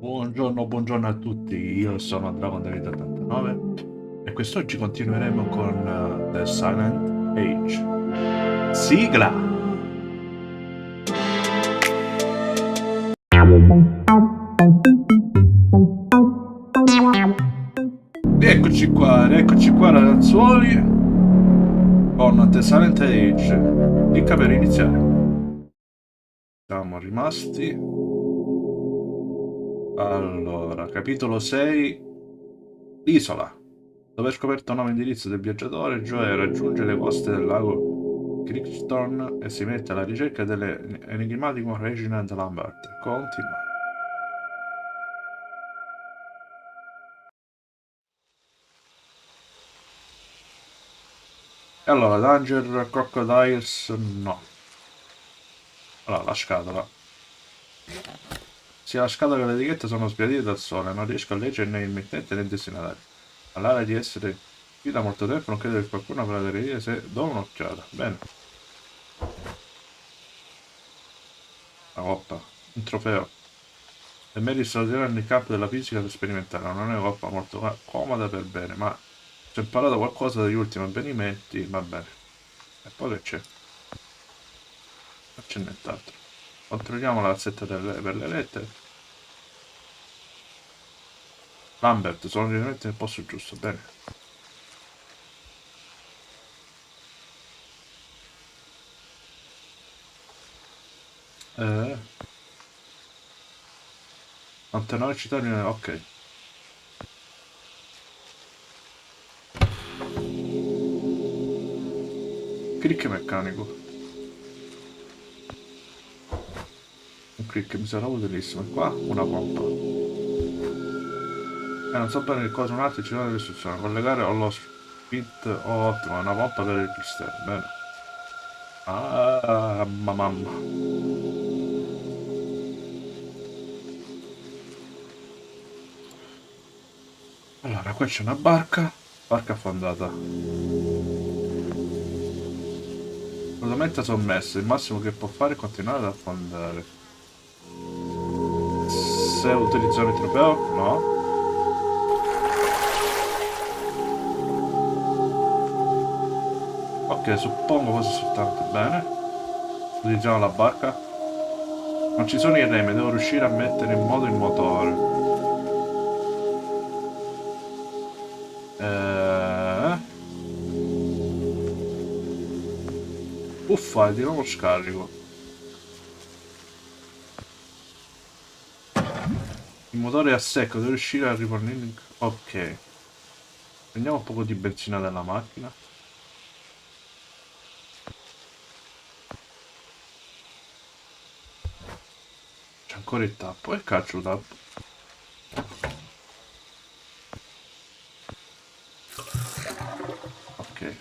Buongiorno a tutti, io sono Dragon David 89 e quest'oggi continueremo con The Silent Age. Sigla! Eccoci qua ragazzuoli con The Silent Age. Clicca per iniziare. Siamo rimasti. Allora, capitolo 6. L'isola. Dopo aver scoperto il nuovo indirizzo del viaggiatore, Joe raggiunge le coste del lago Crichton e si mette alla ricerca dell'enigmatico Reginald Lambert. Continua. E allora, Danger, Crocodiles, no. Allora, la scatola. Sia la scatola che l'etichetta sono sbiadite dal sole, non riesco a leggere né il mittente né il destinatario. All'area di essere qui da molto tempo, non credo che qualcuno avrà da dire se do un'occhiata. Bene. Una coppa. Un trofeo. E meriti straordinario nel campo della fisica sperimentale. Non è una coppa molto comoda per bene, ma se ho imparato qualcosa dagli ultimi avvenimenti, va bene. E poi che c'è? Non c'è nient'altro. Controlliamo la cassetta per le lettere. Lambert, sono ovviamente nel posto giusto, bene. Eh, Antenore citati, ok. Click meccanico. Un click mi sarà utilissimo. E qua una pompa. Non so bene che cosa un altro ci dà le istruzioni. Collegare allo spit o ottimo, è una pompa per il cristello. Bene. Ah, mamma. Allora, qua c'è una barca affondata. Assolutamente sommersa, il massimo che può fare è continuare ad affondare. Se utilizzare il trofeo? No. Ok, suppongo fosse soltanto bene. Utilizziamo la barca. Non ci sono i remi, devo riuscire a mettere in moto il motore. Eh... Uffa, di nuovo scarico. Il motore è a secco, devo riuscire a rifornire... Ok. Prendiamo un po' di benzina dalla macchina. C'è ancora il tappo. E caccio il tappo. Ok.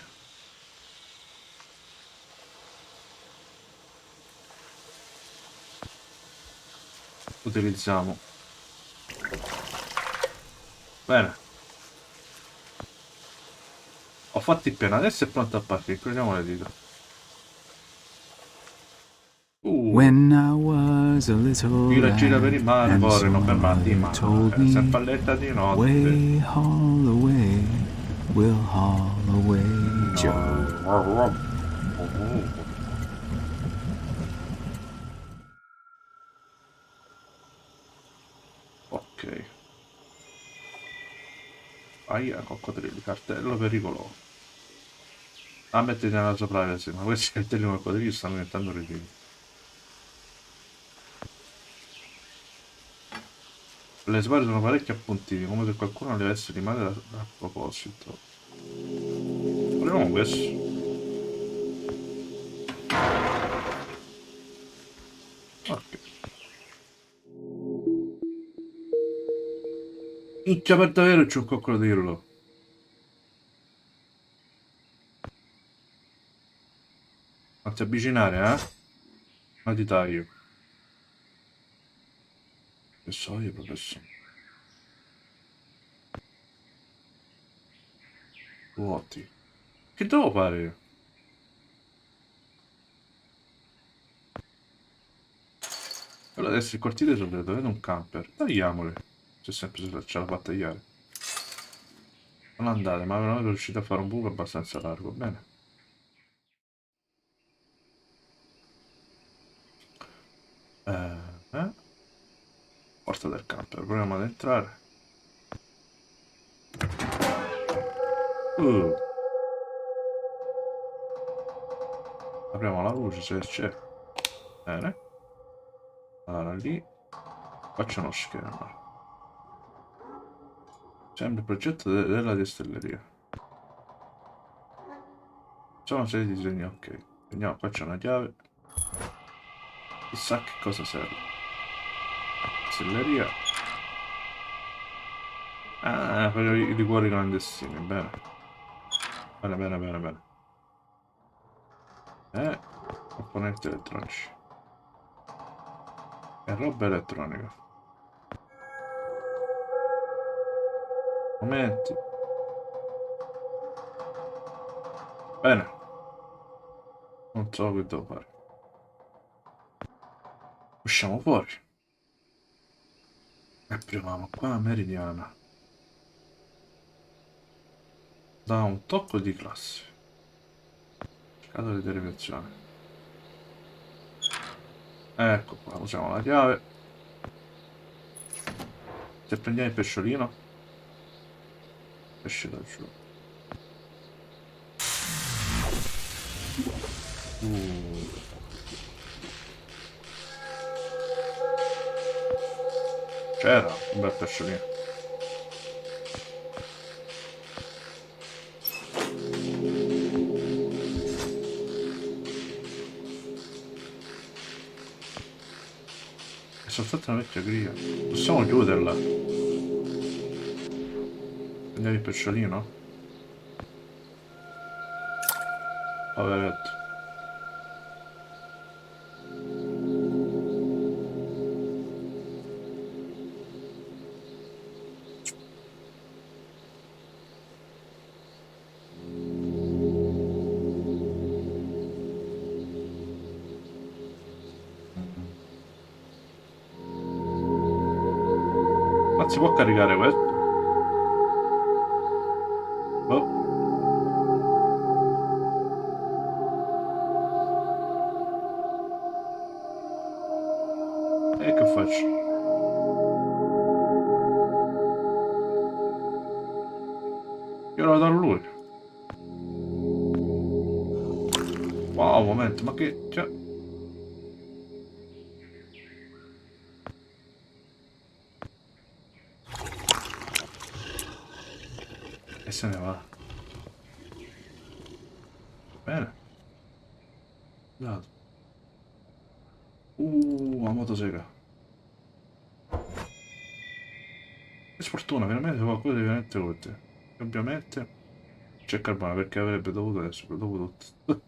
Utilizziamo. Bene. Ho fatto il piano, adesso è pronto a partire. Incrociamo le dita. When I was a little Gira gira per il lad, mare, and vorrei so non my fermarti mother told mai. me, Sempre all'età di notte. way haul away, we'll haul away, Joe. No. Ok. Aia, coccodrilli, cartello pericoloso. Ah, mettiti nella sua privacy, ma questi cartelli come coccodrilli stanno diventando ridicoli. Le spade sono parecchio appuntiti, come se qualcuno le avesse rimane a proposito. Proviamo questo. Ok. Minchia, per davvero c'è un coccodrillo. Non ti avvicinare, eh? Ma ti taglio. Che so io, professore. Vuoti. Che devo fare io? Quello deve essere il cortile segreto, vedo un camper. Tagliamoli. C'è sempre se ce la fa tagliare. Non andate, ma non riuscite a fare un buco abbastanza largo, bene. Eh? Porta del camper, proviamo ad entrare. Uh, apriamo la luce se c'è. Bene. Allora lì. Qua c'è uno schermo. Sempre il progetto della distelleria. C'è una serie di disegni, ok. Vediamo, qua c'è una chiave. Chissà che cosa serve. Distelleria. Ah, per i liquori clandestini, bene. Bene, bene, bene, bene. Componenti elettronici. E roba elettronica. Momenti. Bene. Non so che devo fare. Usciamo fuori. E apriamo qua meridiana. Da un tocco di classe. Scatola di derivazione. Ecco qua, usiamo la chiave. Se prendiamo il pesciolino, esce da giù. C'era un bel pesciolino. È soltanto una vecchia griglia. Possiamo chiuderla. Prendiamo il pesciolino. Poveretto. Ma si può caricare questo? Oh, e che faccio? Io lo do a lui. Wow, un momento, ma che... Cioè... E se ne va. Bene. Dato. La motosega. Che sfortuna, veramente qualcosa di veramente utile. Ovviamente c'è carbone perché avrebbe dovuto adesso, dopo tutto.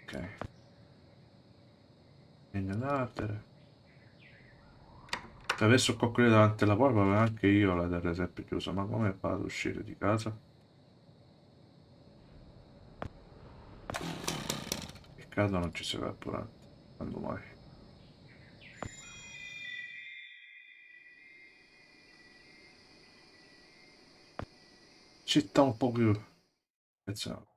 Ok. Legno d'ardere. Se avessi un coccodrillo davanti alla porta, avevo anche io la terra sempre chiusa. Ma come fa ad uscire di casa? Peccato non ci sia carburante. Quando mai? Città un po' più... Pensiamo.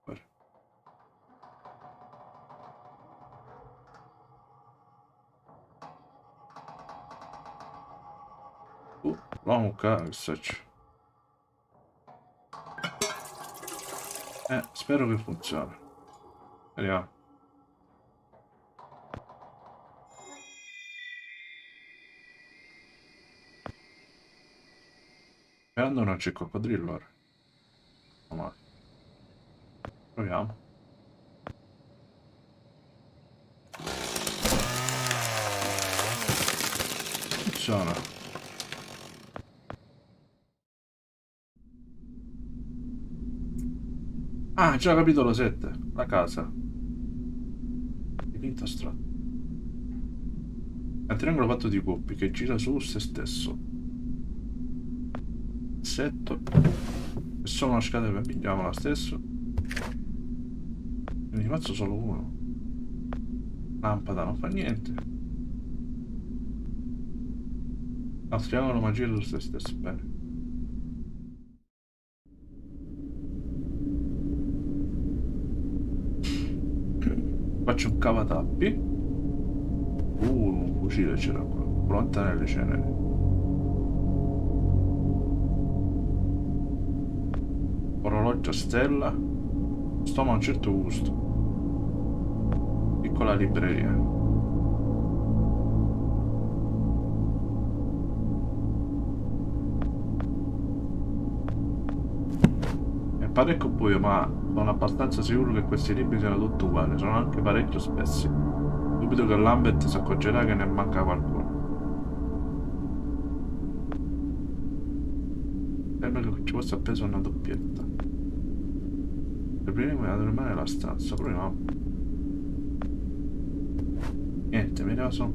Proviamo un research. Spero che funzioni. Vediamo. Sperando non c'è coccodrillo ora. No, male. Proviamo. Funziona. Ah, già capitolo 7. La casa. Dipinto astratto. È un triangolo fatto di coppi che gira su se stesso. Setto. È solo una scatola per pigliamo la stessa. Ne faccio solo uno. Lampada non fa niente. Triangolo magia su se stesso, bene. Faccio un cavatappi. Un fucile c'era qua. Pronta nelle ceneri. Orologio a stella. Stoma a un certo gusto. Piccola libreria. È parecchio buio, ma sono abbastanza sicuro che questi libri siano tutti uguali. Sono anche parecchio spessi. Dubito che Lambert si accorgerà che ne manca qualcuno. Sembra che ci fosse appeso una doppietta. Per prima ad rimane la stanza, poi no. Niente, mi raso.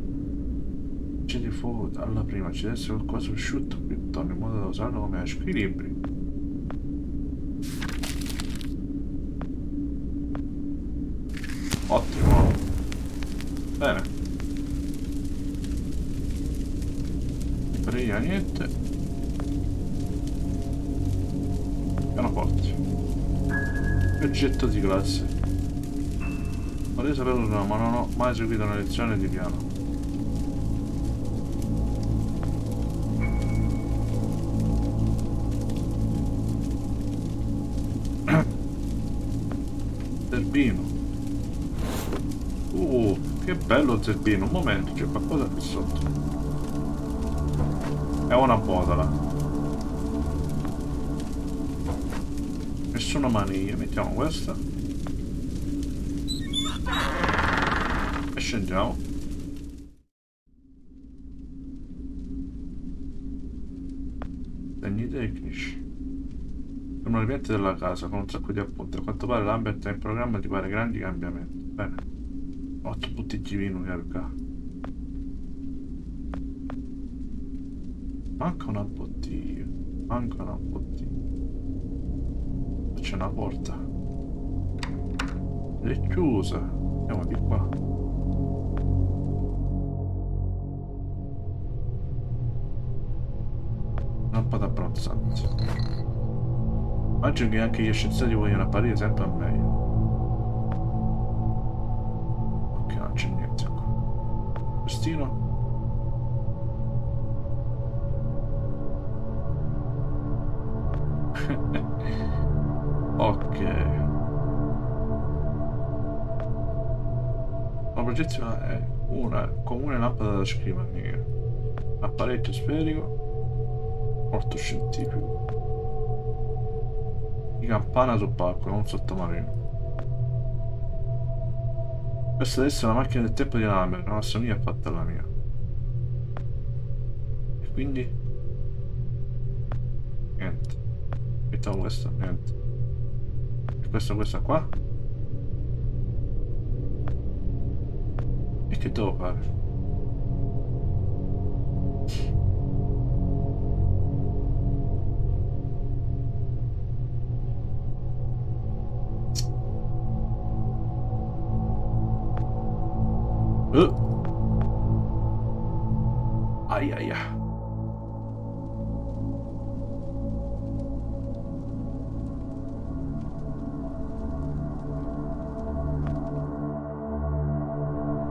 C'è di fuoco alla prima, ci deve essere qualcosa asciutto qui intorno in modo da usarlo come esco. I libri. Ottimo. Bene. Libreria niente. Pianoforte. Oggetto di classe. Vorrei saperlo, no, ma non ho mai seguito una lezione di piano. Zerbino. Che bello zerbino. Un momento, c'è qualcosa qui sotto. È una botola. Nessuna maniglia. Mettiamo questa. E scendiamo. Segni tecnici. Sono l'ambiente della casa con un sacco di appunti. A quanto pare Lambert ha in programma di fare grandi cambiamenti. Bene. 8 bottiglie vino carica. Manca una bottiglia. Manca una bottiglia. C'è una porta. È chiusa. Andiamo di qua. Lampada abbronzante. Immagino che anche gli scienziati vogliono apparire sempre al meglio. Ok, non c'è niente qua. Destino. Ok. La progettazione è una comune lampada da scrivania. Apparecchio sferico. Orto scientifico. Di campana sott'acqua, non sottomarino. Questa deve essere una macchina del tempo di Lambert, non assomiglia affatto alla mia. E quindi? Niente. Mettiamo questa, niente. E questa qua? E che devo fare? Ai ai ai.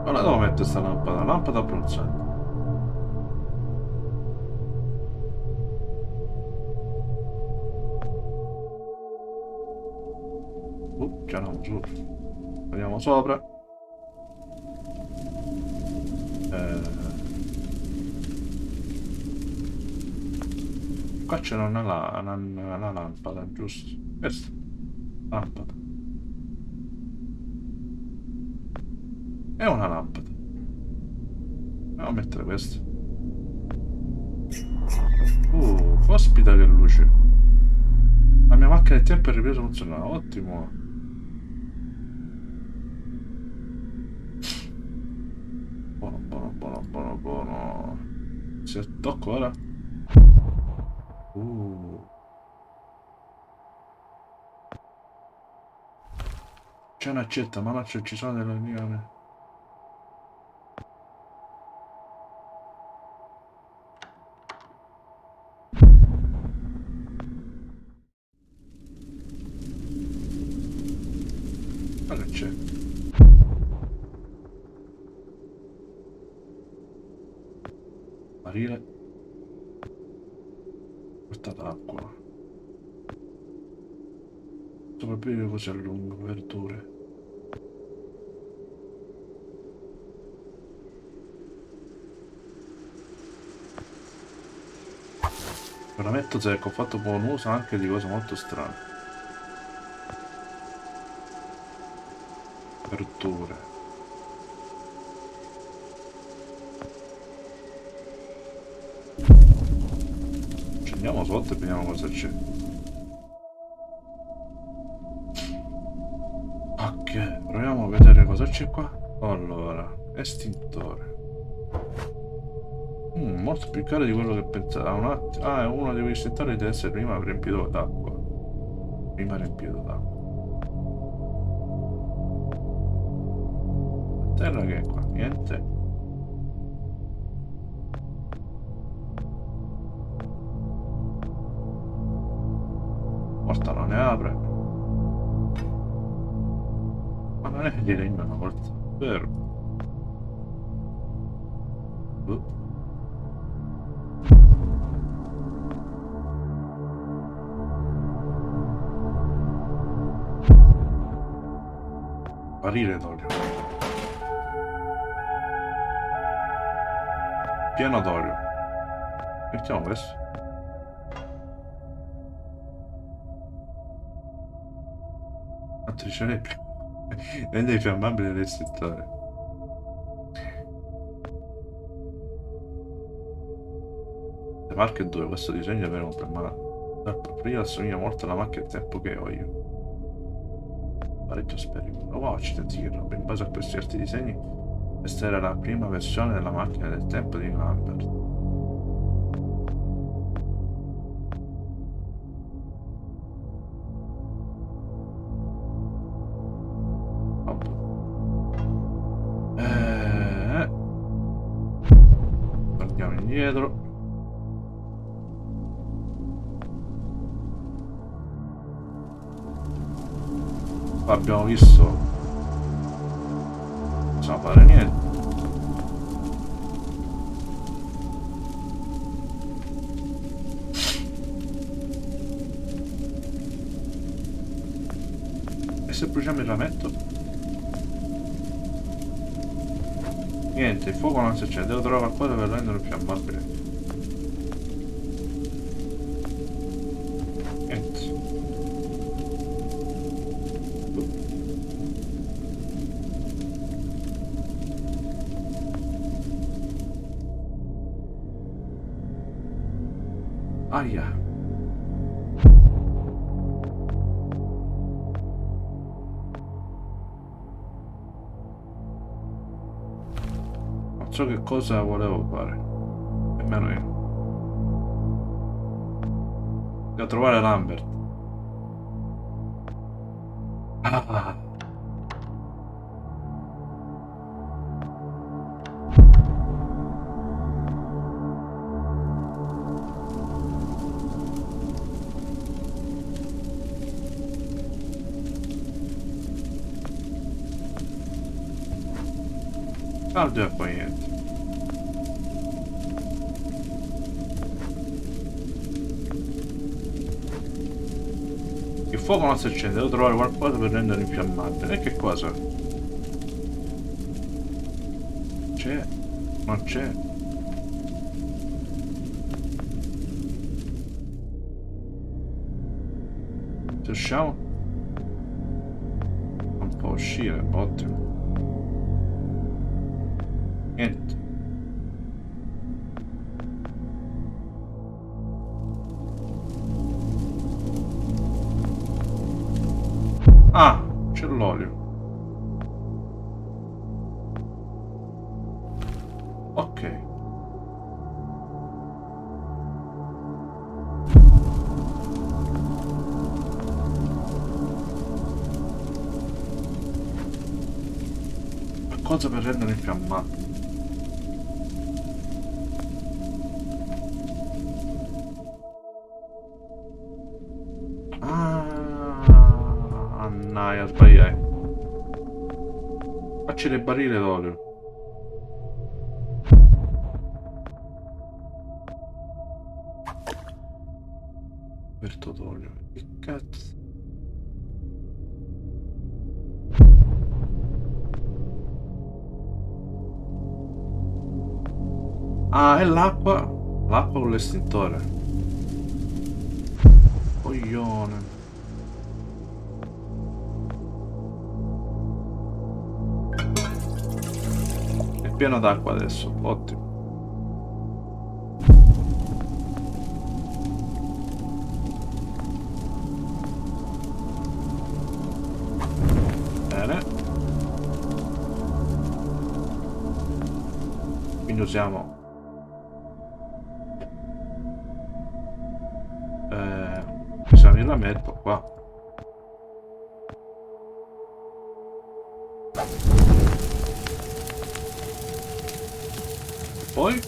Ora devo mettere questa lampada? Lampada abbronzante. Ci andiamo su. Andiamo sopra. Qua c'era una lampada, giusto? Questa lampada. È una lampada. Andiamo a mettere questa. Ospita che luce. La mia macchina del tempo è ripresa a funzionare. Ottimo. Buono, buono, buono, buono, buono. Se tocco ora. C'è un'accetta, ma non ci sono delle mie. c'è? Barile. Portata acqua. Sopravvivere così a lungo, verdure. Veramente secco, ho fatto buon uso anche di cose molto strane. Verdure. Scendiamo sotto e vediamo cosa c'è. Ok, proviamo a vedere cosa c'è qua. Allora, estintore. Molto più caro di quello che pensavo. Un attimo. Ah, è uno degli estintori deve essere prima riempito d'acqua. Prima riempito d'acqua. Terra che è qua? Niente. Porta non ne apre. Ma non è di legno una volta. Vero. Barile d'olio. Pieno d'olio. Mettiamo questo. Attrizione più. Rende infiammabile l'estintore. Le marche 2, questo disegno è vero ma prima assomiglia molto alla macchina del tempo che ho io. Parecchio sperimento. Oh, accidenti che roba. In base a questi altri disegni, questa era la prima versione della macchina del tempo di Lambert. Torniamo indietro. Qua abbiamo visto. Non possiamo fare niente. E se bruciamo il rametto? Niente, il fuoco non si accende, devo trovare qualcosa per renderlo più amabile. Niente. Aia. Non so che cosa volevo fare. Nemmeno io. Devo trovare Lambert. Ah. Caldo e poi niente. Il fuoco non si accende, devo trovare qualcosa per renderlo infiammabile. E che cosa? C'è? Non c'è? Se usciamo? Non può uscire, ottimo. Niente. Ah, c'è l'olio. Ok. Qualcosa per rendere infiammabile. Ah, no, sbagliai. Facci le barille d'olio. Coperto d'olio. Che cazzo? Ah, è l'acqua. L'acqua con l'estintore. Coglione. È pieno d'acqua adesso. Ottimo. Bene. Quindi usiamo la metto qua. Poi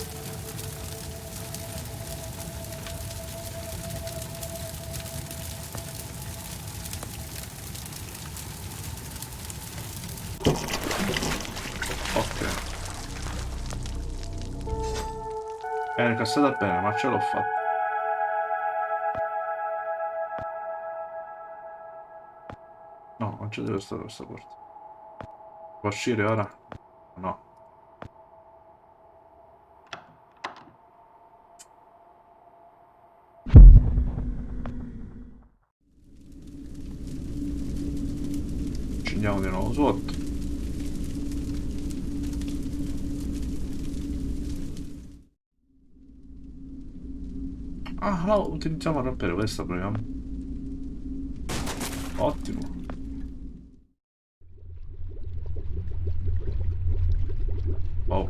ok, è incassata bene, ma ce l'ho fatta. No, non ci deve stare questa porta. Può uscire ora? No. Ci andiamo di nuovo sotto. Ah no, utilizziamo a rompere questa, proviamo. Ottimo. Oh.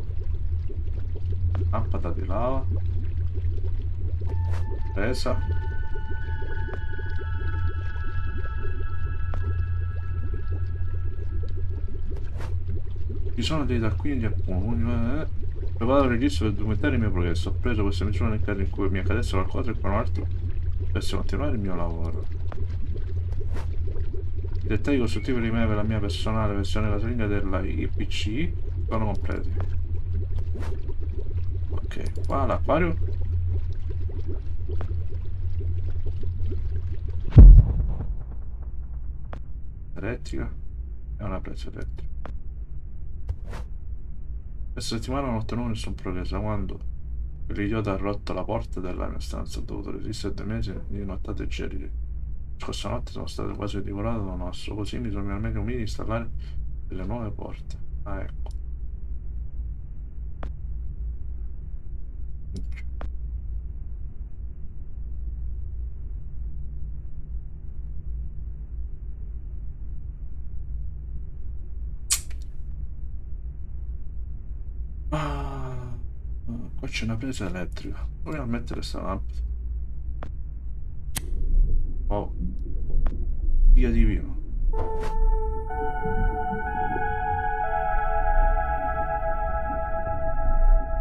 Lampada di lava. Presa. Ci sono dei taccuini appunti. Preparato il registro per documentare il mio progresso. Ho preso questa misura nel caso in cui mi accadesse qualcosa e per un altro dovesse continuare il mio lavoro. I dettagli costruttivi di me per la mia personale versione casalinga della IPC sono completi. Ok, qua l'acquario. Elettrica e una presa elettrica. Questa settimana non ho ottenuto nessun progresso da quando l'idiota ha rotto la porta della mia stanza. Ho dovuto resistere 2 mesi di nottate gelide. La scorsa notte sono stato quasi divorato da un osso, così mi sono finalmente convinto di installare delle nuove porte. Ah, ecco. Ah, qua c'è una presa elettrica. Proviamo a mettere sta lampada. Oh, Dio divino.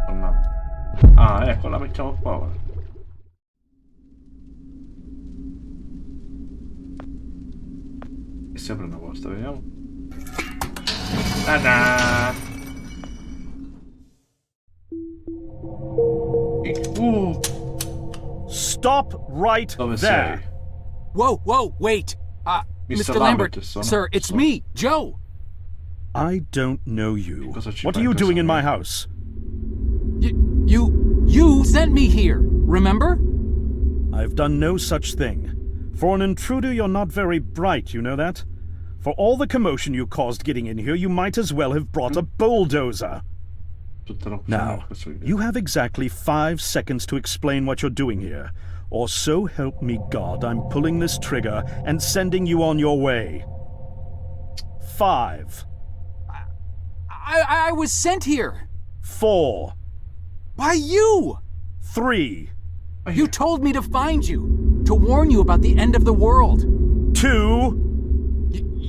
Torniamo. Ah, ecco, la mettiamo qua ora. E si apre una porta, vediamo. Ta-da! Stop right Dove there. sei? Whoa, wait. Mr. Mr. Lambert, sono- sir, it's sono- me, Joe. I don't know you. Cosa ci What fai are you in casa doing in my mia? house? You sent me here, remember? I've done no such thing. For an intruder, you're not very bright, you know that? For all the commotion you caused getting in here, you might as well have brought a bulldozer. Tutta la Now, questo video. you have exactly 5 seconds to explain what you're doing here. Or so help me God, I'm pulling this trigger and sending you on your way. 5, I was sent here. 4, By you. 3, You told me to find you, to warn you about the end of the world. 2,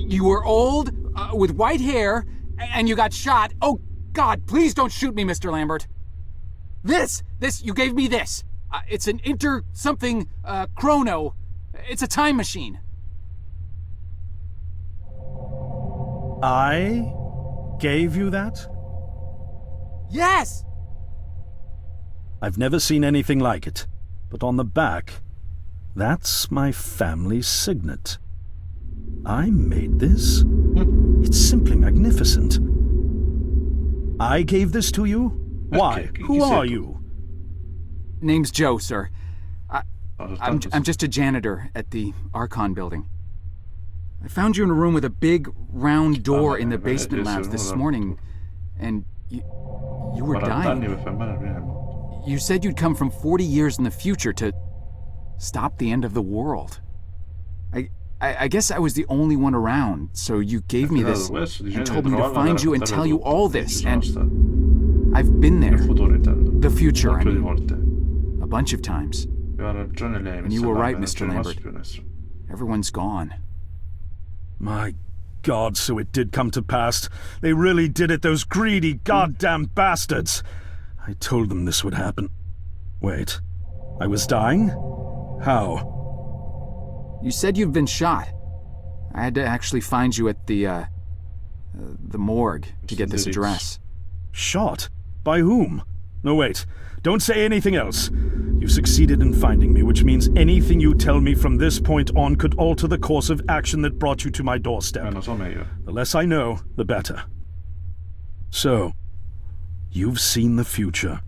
You were old, with white hair, and you got shot. Oh, God, please don't shoot me, Mr. Lambert. This, you gave me this. It's an something, chrono. It's a time machine. I gave you that? Yes! I've never seen anything like it, but on the back, that's my family signet. I made this? It's simply magnificent. I gave this to you? Why? Who are you? Name's Joe, sir. I'm just a janitor at the Archon building. I found you in a room with a big, round door in the basement labs this morning, and you were dying. You said you'd come from 40 years in the future to stop the end of the world. I guess I was the only one around, so you gave me this and told me to find you and tell you all this, and I've been there. The future, I mean. A bunch of times. And you were right, Mr. Lambert. Everyone's gone. My God, so it did come to pass. They really did it, those greedy goddamn bastards. I told them this would happen. Wait, I was dying? How? You said you'd been shot. I had to actually find you at the morgue to get this address. Shot? By whom? No, wait. Don't say anything else. You've succeeded in finding me, which means anything you tell me from this point on could alter the course of action that brought you to my doorstep. The less I know, the better. So, you've seen the future.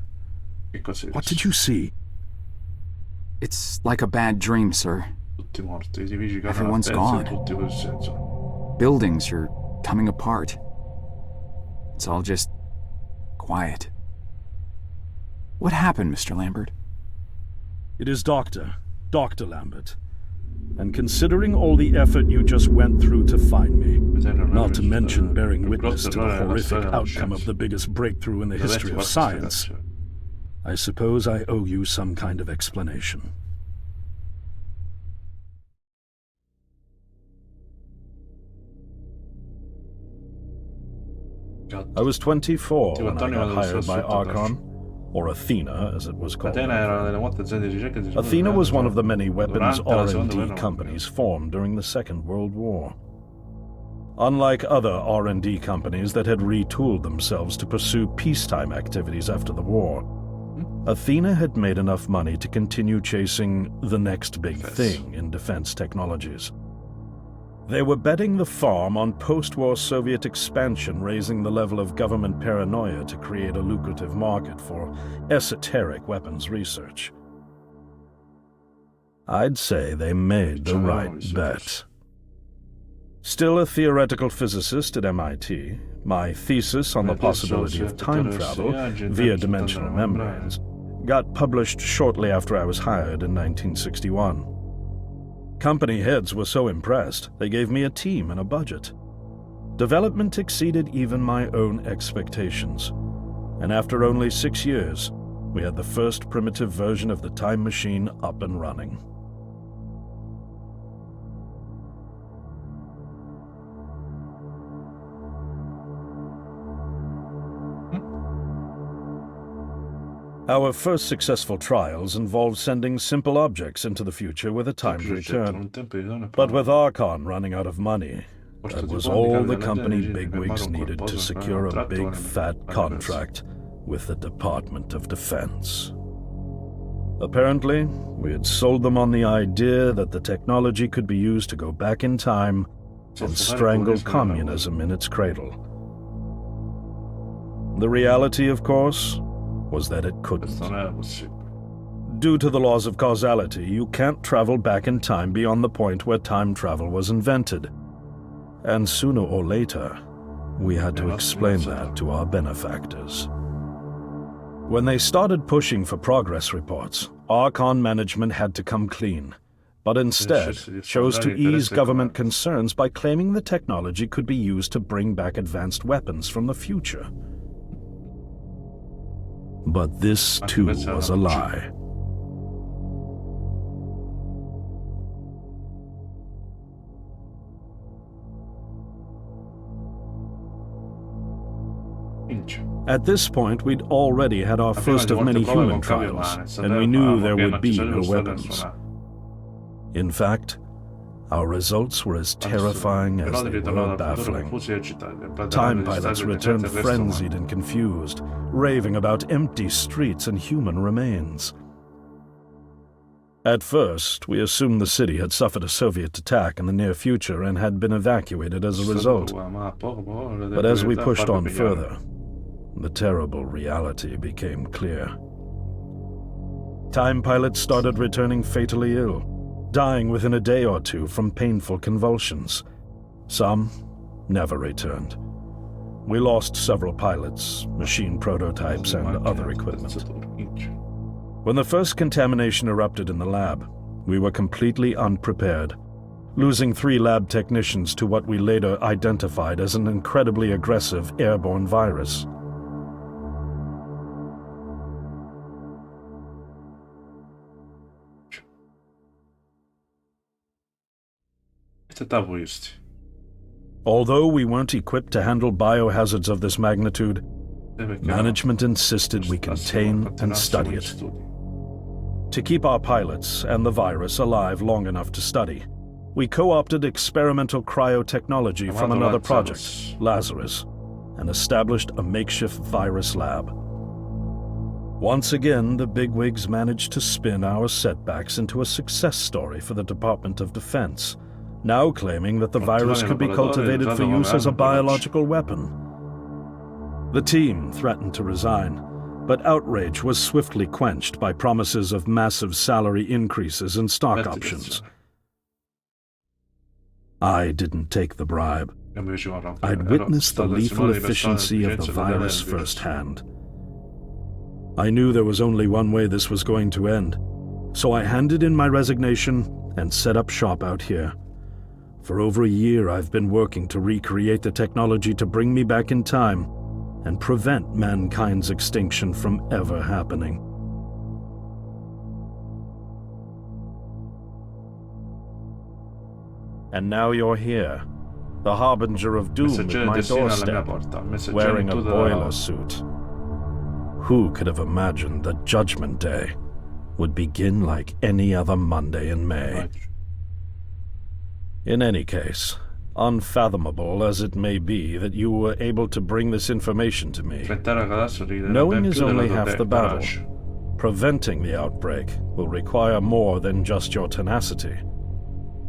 What did you see? It's like a bad dream, sir. Everyone's gone. Buildings are coming apart. It's all just quiet. What happened, Mr. Lambert? It is Dr. Lambert. And considering all the effort you just went through to find me, not to mention bearing witness to the horrific outcome of the biggest breakthrough in the history of science, I suppose I owe you some kind of explanation. I was 24 when I got hired by Archon, or Athena as it was called. Athena was one of the many weapons R&D companies formed during the Second World War. Unlike other R&D companies that had retooled themselves to pursue peacetime activities after the war, Athena had made enough money to continue chasing the next big thing in defense technologies. They were betting the farm on post-war Soviet expansion, raising the level of government paranoia to create a lucrative market for esoteric weapons research. I'd say they made the right bet. Still a theoretical physicist at MIT, my thesis on the possibility of time travel via dimensional membranes got published shortly after I was hired in 1961. Company heads were so impressed, they gave me a team and a budget. Development exceeded even my own expectations, and after only 6 years, we had the first primitive version of the time machine up and running. Our first successful trials involved sending simple objects into the future with a timed return. But with Archon running out of money, that was all the company bigwigs needed to secure a big fat contract with the Department of Defense. Apparently, we had sold them on the idea that the technology could be used to go back in time and strangle communism in its cradle. The reality, of course, was that it couldn't. Due to the laws of causality, you can't travel back in time beyond the point where time travel was invented. And sooner or later, we had to explain that to our benefactors. When they started pushing for progress reports, Archon management had to come clean, but instead chose to ease government concerns by claiming the technology could be used to bring back advanced weapons from the future. But this, too, was a lie. At this point, we'd already had our first of many human trials, and we knew there would be no weapons. In fact, Our results were as terrifying as they were baffling. Time pilots returned frenzied and confused, raving about empty streets and human remains. At first, we assumed the city had suffered a Soviet attack in the near future and had been evacuated as a result. But as we pushed on further, the terrible reality became clear. Time pilots started returning fatally ill, dying within a day or two from painful convulsions. Some never returned. We lost several pilots, machine prototypes, and other equipment. When the first contamination erupted in the lab, we were completely unprepared, losing 3 lab technicians to what we later identified as an incredibly aggressive airborne virus. Although we weren't equipped to handle biohazards of this magnitude, management insisted we contain and study it. To keep our pilots and the virus alive long enough to study, we co-opted experimental cryotechnology from another project, Lazarus, and established a makeshift virus lab. Once again, the bigwigs managed to spin our setbacks into a success story for the Department of Defense, now claiming that the virus could be cultivated for use as a biological weapon. The team threatened to resign, but outrage was swiftly quenched by promises of massive salary increases and stock options. I didn't take the bribe. I'd witnessed the lethal efficiency of the virus firsthand. I knew there was only one way this was going to end, so I handed in my resignation and set up shop out here. For over a year, I've been working to recreate the technology to bring me back in time and prevent mankind's extinction from ever happening. And now you're here, the harbinger of doom at my doorstep, wearing a boiler suit. Who could have imagined that Judgment Day would begin like any other Monday in May? In any case, unfathomable as it may be that you were able to bring this information to me, knowing is only half the battle. Preventing the outbreak will require more than just your tenacity.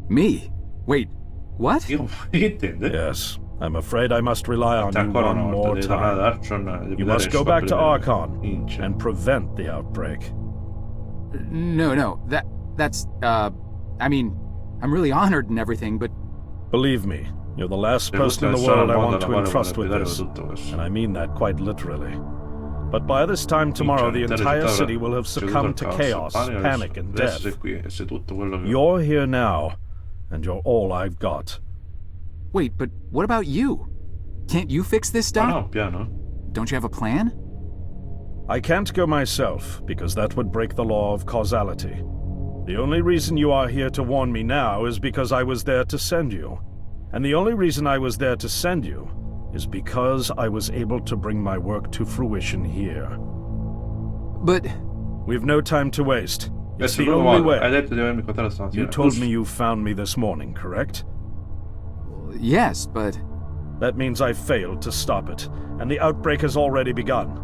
Me? Wait, what? Yes, I'm afraid I must rely on you one more time. You must go back to Archon and prevent the outbreak. No, that's, I mean, I'm really honored and everything, but... Believe me, you're the last person in the world I want to entrust with this, and I mean that quite literally. But by this time tomorrow, the entire city will have succumbed to chaos, panic, and death. You're here now, and you're all I've got. Wait, but what about you? Can't you fix this stuff? Don't you have a plan? I can't go myself, because that would break the law of causality. The only reason you are here to warn me now is because I was there to send you. And the only reason I was there to send you is because I was able to bring my work to fruition here. But... We've no time to waste. It's the only way. You told me you found me this morning, correct? Yes, but... That means I failed to stop it, and the outbreak has already begun.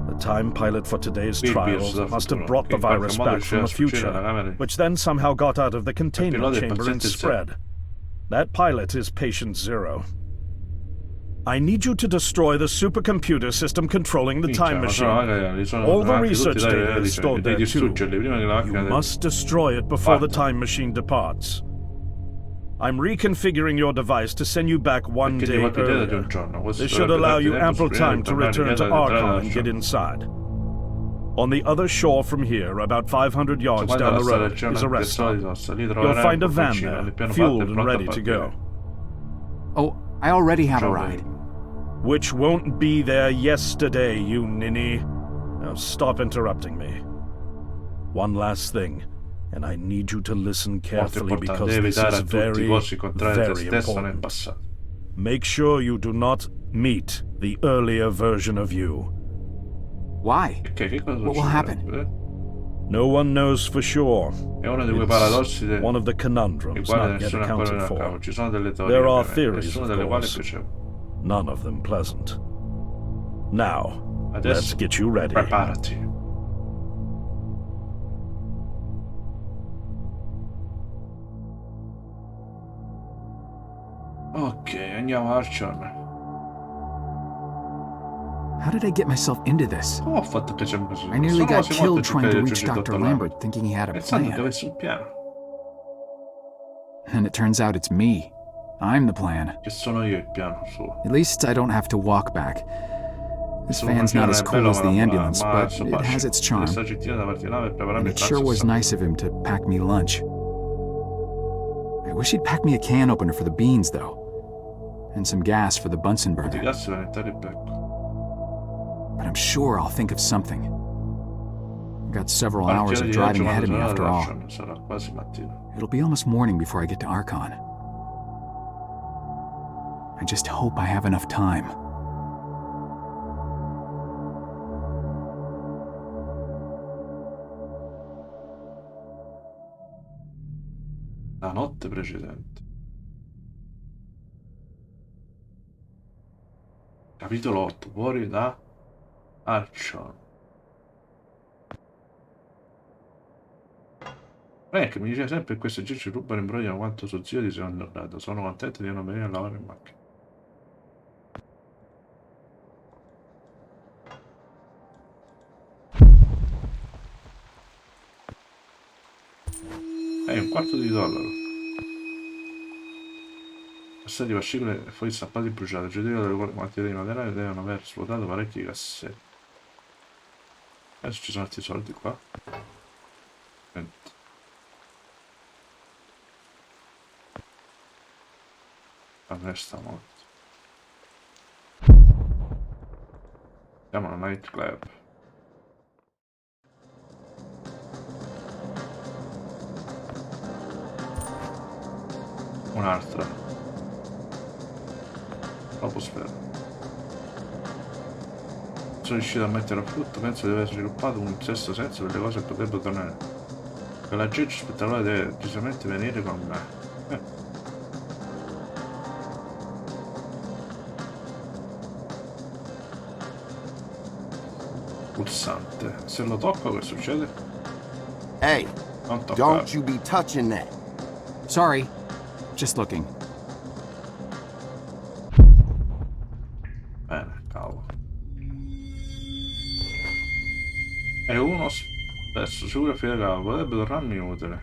The time pilot for today's trials must have brought the virus back from the future, which then somehow got out of the containment chamber and spread. That pilot is Patient Zero. I need you to destroy the supercomputer system controlling the time machine. All the research data is stored there too. You must destroy it before the time machine departs. I'm reconfiguring your device to send you back one day earlier. This should allow you ample time to return to Archon and get inside. On the other shore from here, about 500 yards down the road, is a rest stop. You'll find a van there, fueled and ready to go. Oh, I already have a ride. Which won't be there yesterday, you ninny. Now stop interrupting me. One last thing. And I need you to listen carefully because this is very, very important. Make sure you do not meet the earlier version of you. Why? What will happen? No one knows for sure. È uno di quei paradossi one of the i conundrums quali not yet nessuno ancora accounted ne ha cavo. for. Ci sono delle teorie, There are ovviamente, theories, nessuna of delle quali è course, piacevole. none of them pleasant. Now, let's Adesso get you ready. preparati. Ok, andiamo Archon. How did I get myself into this? Come ho fatto che c'è così? I nearly got Sono killed trying to reach cercare di Dr. raggiungere Lambert thinking he had a pensando che plan. avesse un piano. And it turns out it's me. I'm the plan. Che sono io il piano suo. At least I don't have to walk back. This van's not as cool as the ambulance, but it has its charm. And it sure was nice of him to pack me lunch. I wish he'd pack me a can opener for the beans, though. And some gas for the Bunsen Di burner. gas per aiutare il becco. But I'm sure I'll think of something. I've got several hours of driving ahead of me after all. Sarà quasi mattina. It'll be almost morning before I get to Archon. I just hope I have enough time. La notte precedente. Capitolo 8. Fuori da Archon. Che mi diceva sempre che questi giri rubano e imbrogliano quanto suo zio ti sia annotato. Sono contento di non venire a lavorare in macchina. $1/4. Passati fascicoli e fogli stampati bruciati. Il giudizio delle quantità di materiale devono aver svuotato parecchi cassetti. Adesso ci sono altri soldi qua. 20. Resta molto. Andiamo alla nightclub. Un'altra. Dopo spero. Sono riuscito a mettere a frutto, penso di aver sviluppato un sesto senso per le cose che potrebbero tornare. Per la gente spettacolare deve decisamente venire con me. Pulsante. Se lo tocco, che succede? Hey, Non toccare. don't you be touching that. Sorry. Just looking. Bene, cavolo. E uno spesso sicuro fine cavo potrebbe tornarmi utile.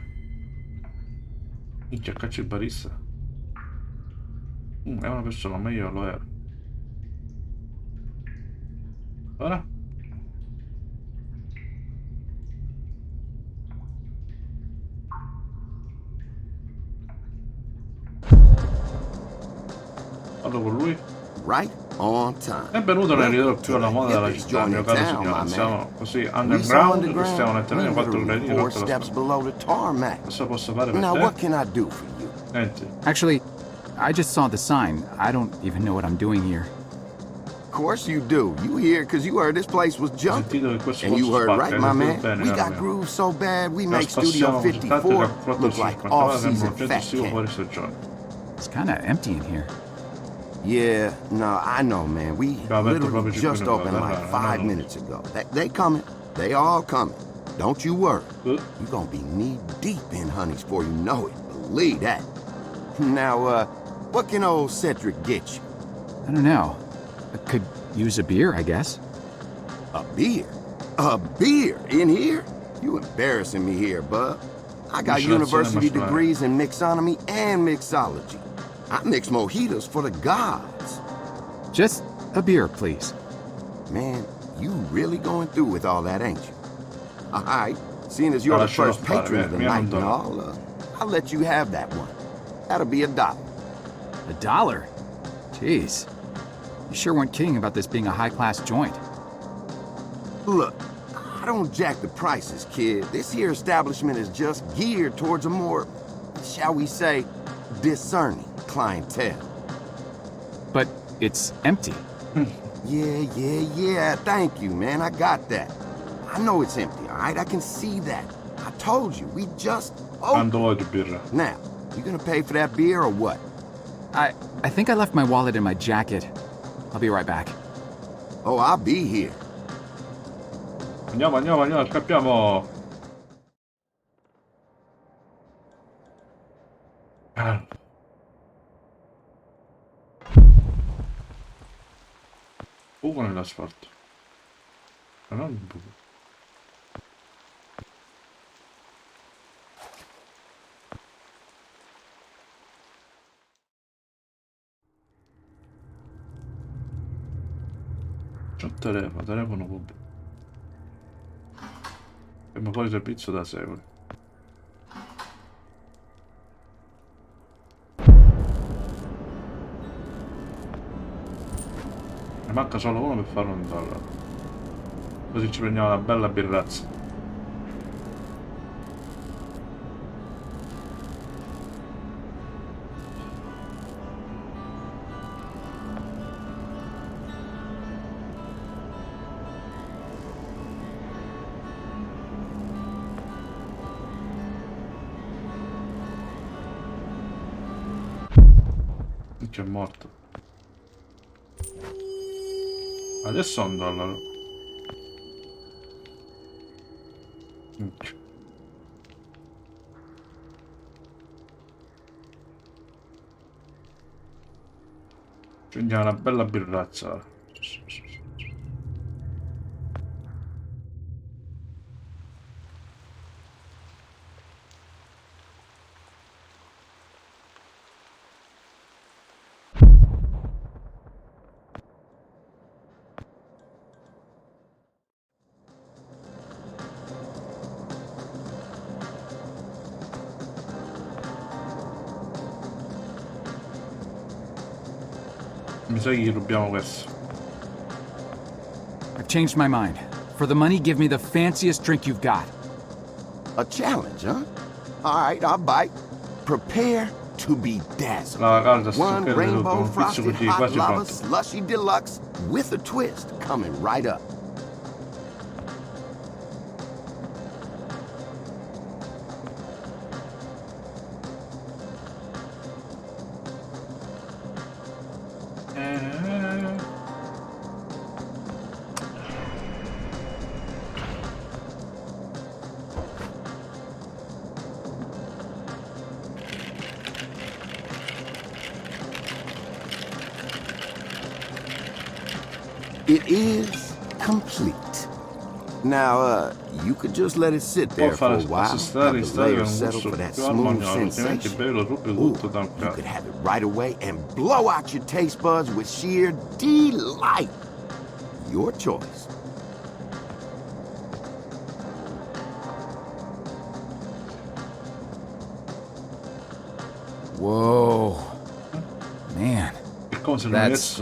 Minchia, caccia il barista. È una persona, ma io lo ero. Ora? Parlo con lui. Right on time. Benvenuto nel ridotto più alla moda della città, mio caro signore. Siamo così underground, stiamo letteralmente 4 gradini sotto la strada. Cosa posso fare per Now te? what can I do for you? Senti, Actually, I just saw the sign. I don't even know what I'm doing here. Of course you do. You here because you heard this place was ho jumping. sentito che questo And you posto heard spacca, right, hai my sentito man. bene, We caro got mio. groove so bad we Lo make Studio spassiamo così tanto che 54 a 4 look like 50 off-season siamo fat siamo fuori cat. stagione. It's kind of empty in here. Yeah, no, I know, man. We aperto literally proprio just 5 opened minuti, like no. 5 minutes ago. They coming. They all coming. Don't you worry. Good. You're gonna be knee deep in honeys before you know it. Believe that. Now, what can old Cedric get you? I don't know. I could use a beer, I guess. A beer? A beer in here? You embarrassing me here, bub. I got university degrees in mixonomy and mixology. I mix mojitos for the gods. Just a beer, please. Man, you really going through with all that, ain't you? All right, seeing as you're the first patron of the night and all, I'll let you have that one. That'll be $1. $1? Jeez. You sure weren't kidding about this being a high-class joint. Look, I don't jack the prices, kid. This here establishment is just geared towards a more, shall we say, discerning clientele. But it's empty. Yeah, thank you, man. I got that. I know it's empty, all right, I can see that. I told you, we just Quando voglio birra? Now, you gonna pay for that beer or what? I think I left my wallet in my jacket. I'll be right back. Oh, I'll be here. Andiamo, scappiamo! Ah. Buco nell'asfalto. Ma non un buco. C'è un telefono pubblico. Abbiamo fuori servizio da secoli. Ne manca solo uno per farlo andare. Così ci prendiamo una bella birrazza. Che è morto. Adesso $1. Minchia. Prendiamo una bella birrazza. Mi sa che gli rubiamo questo. I've changed my mind. For the money, give me the fanciest drink you've got. A challenge, huh? All right, I'll bite. Prepare to be dazzled. La calda One stucchetta rainbow un pizzo frosted così, hot quasi lava pronto. slushy deluxe with a twist coming right up. It is complete. Now, you could just let it sit there for a while, have the layers settle for that smooth sensation. Ooh, you could have it right away and blow out your taste buds with sheer delight. Your choice. Whoa. Man. That's...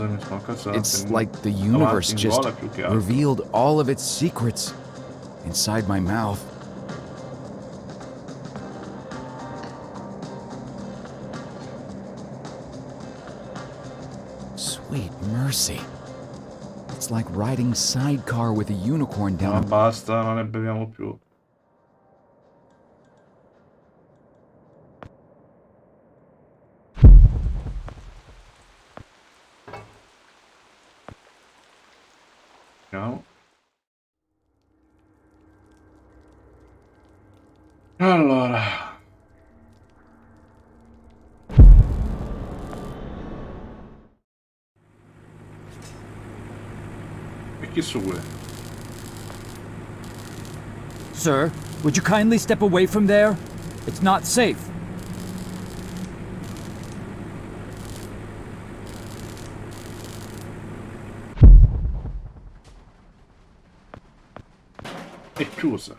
It's like the universe just revealed all of its secrets inside my mouth. Sweet mercy. It's like riding sidecar with a unicorn Ma down. basta, non ne beviamo più. Andiamo. Allora. E chi segue? Sir, would you kindly step away from there? It's not safe. È chiusa.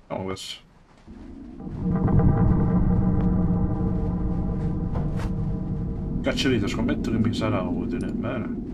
Vediamo questo. Cacciavite, scommetto che mi sarà utile. Bene.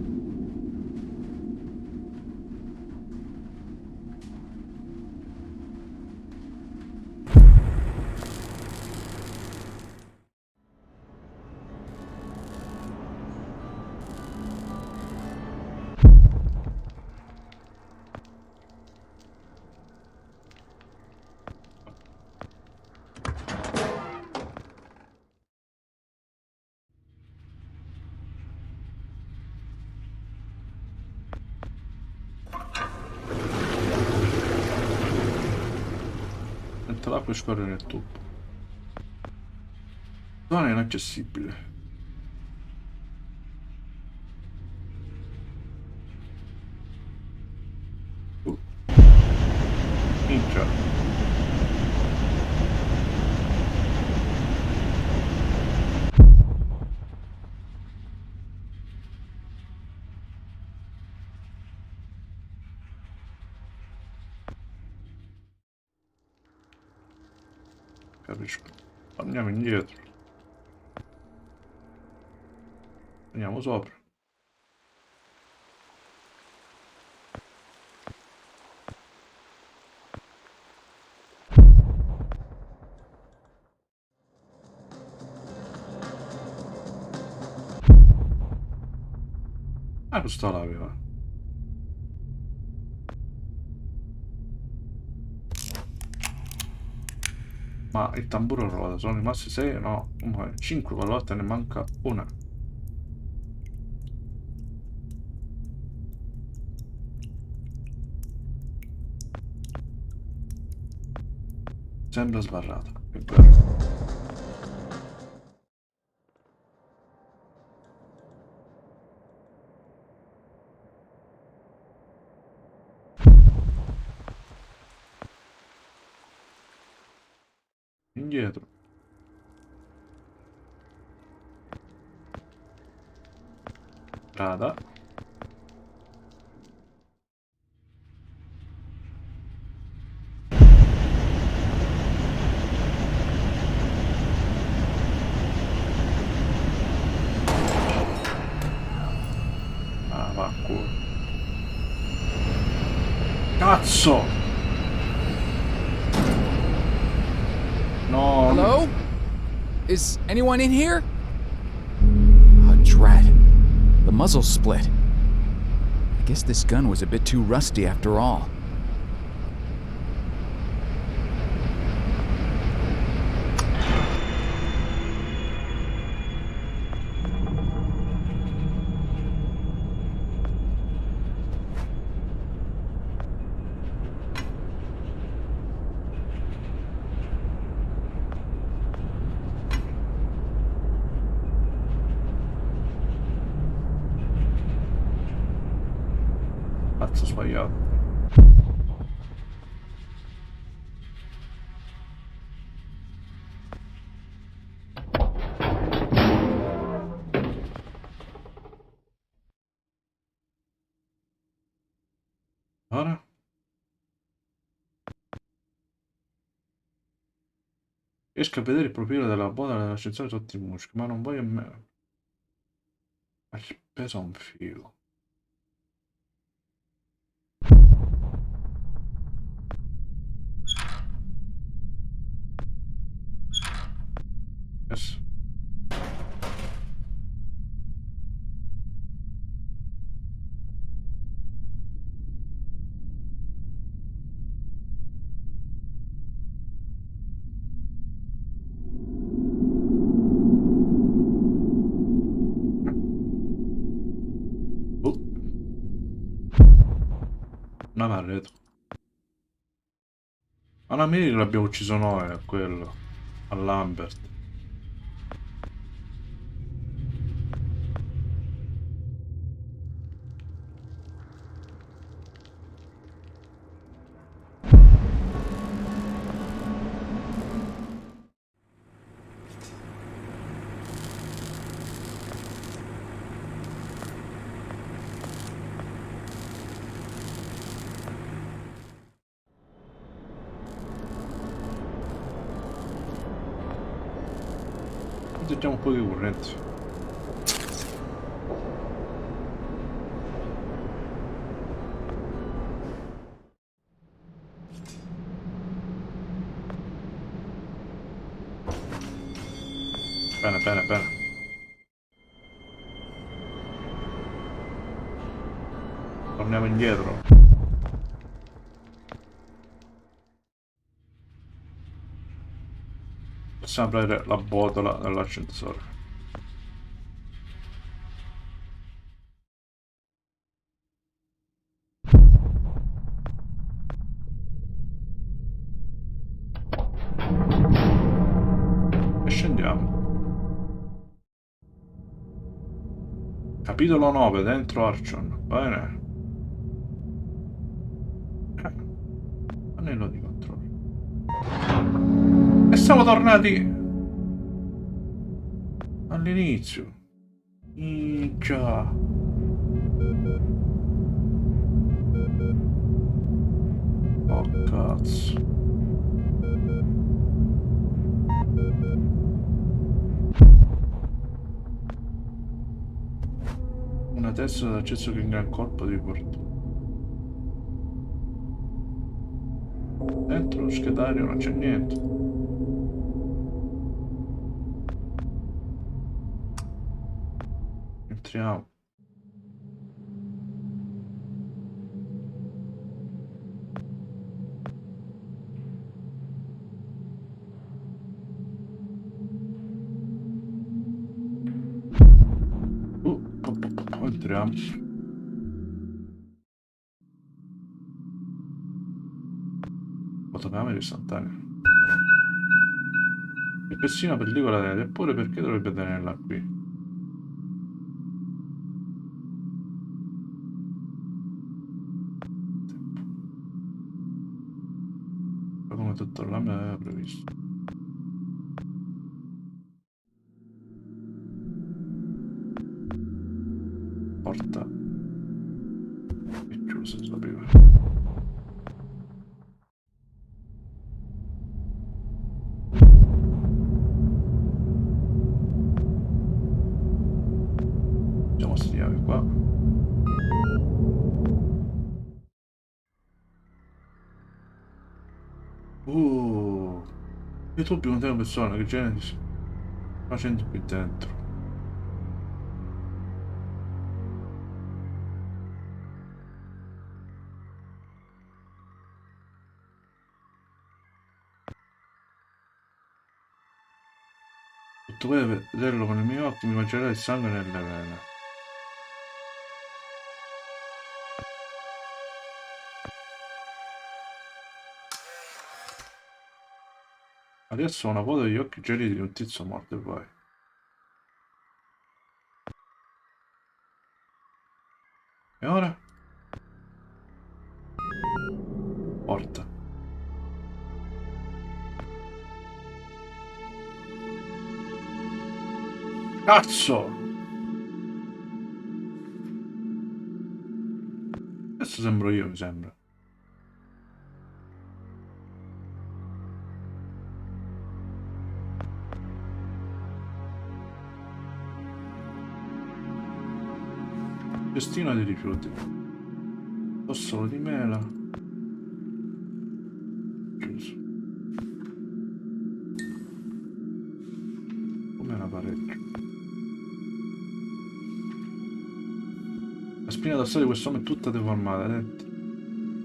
d'acqua scorre nel tubo. Zona inaccessibile. Minchia. Capisco. Andiamo indietro. Andiamo sopra. Ah, questa l'aveva. Ma il tamburo ruota, sono rimasti 6, no, 5 pallotte, ne manca una. Sembra sbarrata, è vero. Indietro. Strada. Ah, va, culo. Cazzo! No. Hello? Is anyone in here? Oh, drat. The muzzle's split. I guess this gun was a bit too rusty after all. Cazzo, sbagliato. Ora? Riesco a vedere il profilo della botola dell'ascensore sotto i muschi, ma non voglio me. Ma ci pesa un filo. Yes. Una marretta. Ma la mia l'abbiamo ucciso noi, a quello. A Lambert. Aggiungiamo un po' di corrente. Bene, bene, bene. Torniamo indietro. Possiamo aprire la botola dell'ascensore. Capitolo 9, dentro Archon. Bene. Anello di controllo. E siamo tornati all'inizio. Già. Oh cazzo. Una testa d'accesso che in gran colpo di fortuna. Dentro lo schedario non c'è niente. Entriamo. Entriamo. Fotocamera istantanea. Il pessino pellicola tenere, eppure perché dovrebbe tenerla qui? Ma come tutto là me l'aveva previsto. Porta è chiusa, sapevo. Facciamo sti chiavi qua. I tubi contengono persone che genere di facendo qui dentro. Tutto quello vederlo con i miei occhi mi mangerà il sangue nelle vene. Adesso ho una foto degli occhi gelidi di un tizio morto e vai. E ora? Porta. Cazzo! Adesso sembro io, mi sembra. Cestino di rifiuti. Tossolo di mela. Chiuso. Come una parecchio. La spina dorsale di quest'uomo è tutta deformata, denti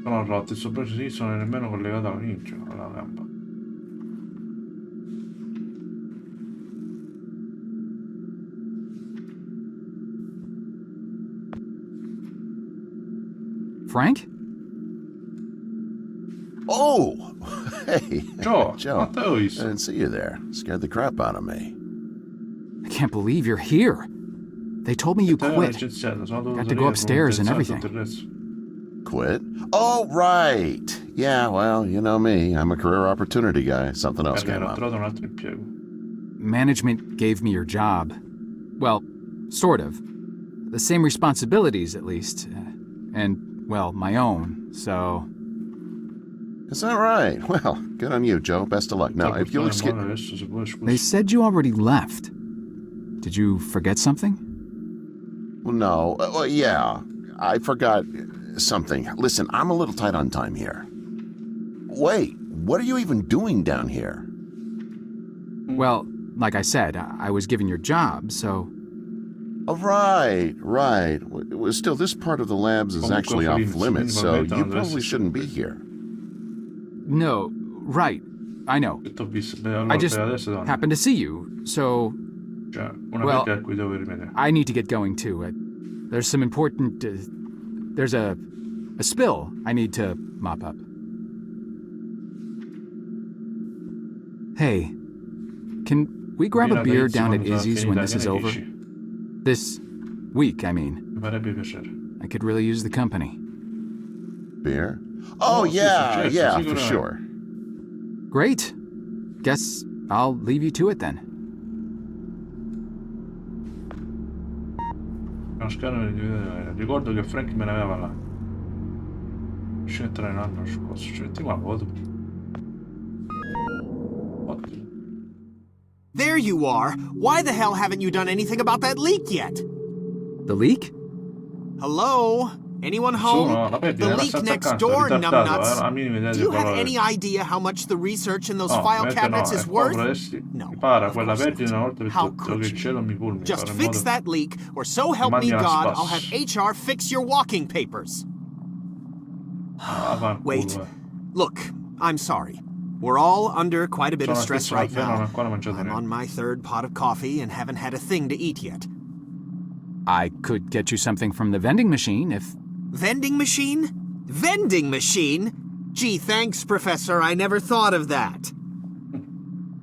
sono rotti, il suo braccio sinistro non è nemmeno collegato all'inizio, alla gamba. Frank? Oh! Hey! Joe, Joe, ma I didn't see you there. Scared the crap out of me. I can't believe you're here. They told me you quit. Got to go upstairs and everything. Quit? Oh, right! Yeah, well, you know me. I'm a career opportunity guy. Something else came up. Management gave me your job. Well, sort of. The same responsibilities, at least. And, well, my own, so... Is that right? Well, good on you, Joe. Best of luck. Now, if you'll excuse... They said you already left. Did you forget something? Well, no. Well, yeah. I forgot something. Listen, I'm a little tight on time here. Wait, what are you even doing down here? Well, like I said, I was given your job, so... Oh, right. Well, still, this part of the labs is actually off limits, so you probably shouldn't be here. No, right. I know. I just happened to see you, so... Well, I need to get going too. There's some important... there's a spill I need to mop up. Hey, can we grab a beer down at Izzy's when this is over? This Week, I mean. Mi farebbe piacere. I could really use the company. Beer? Oh, yeah, for sure. Great. Guess I'll leave you to it then. Ricordo che Frank me ne aveva là. Ci metterai un anno scorso. Ci mettiamo a voto. Ottimo. There you are. Why the hell haven't you done anything about that leak yet? The leak? Hello? Anyone home? The leak next door, numbnuts. Do you have any idea how much the research in those file cabinets is worth? No. How could you? Just fix that leak, or so help me God, I'll have HR fix your walking papers. Wait. Look, I'm sorry. We're all under quite a bit of stress right now. I'm on my third pot of coffee and haven't had a thing to eat yet. I could get you something from the vending machine if... Vending machine? Vending machine? Gee, thanks, Professor. I never thought of that.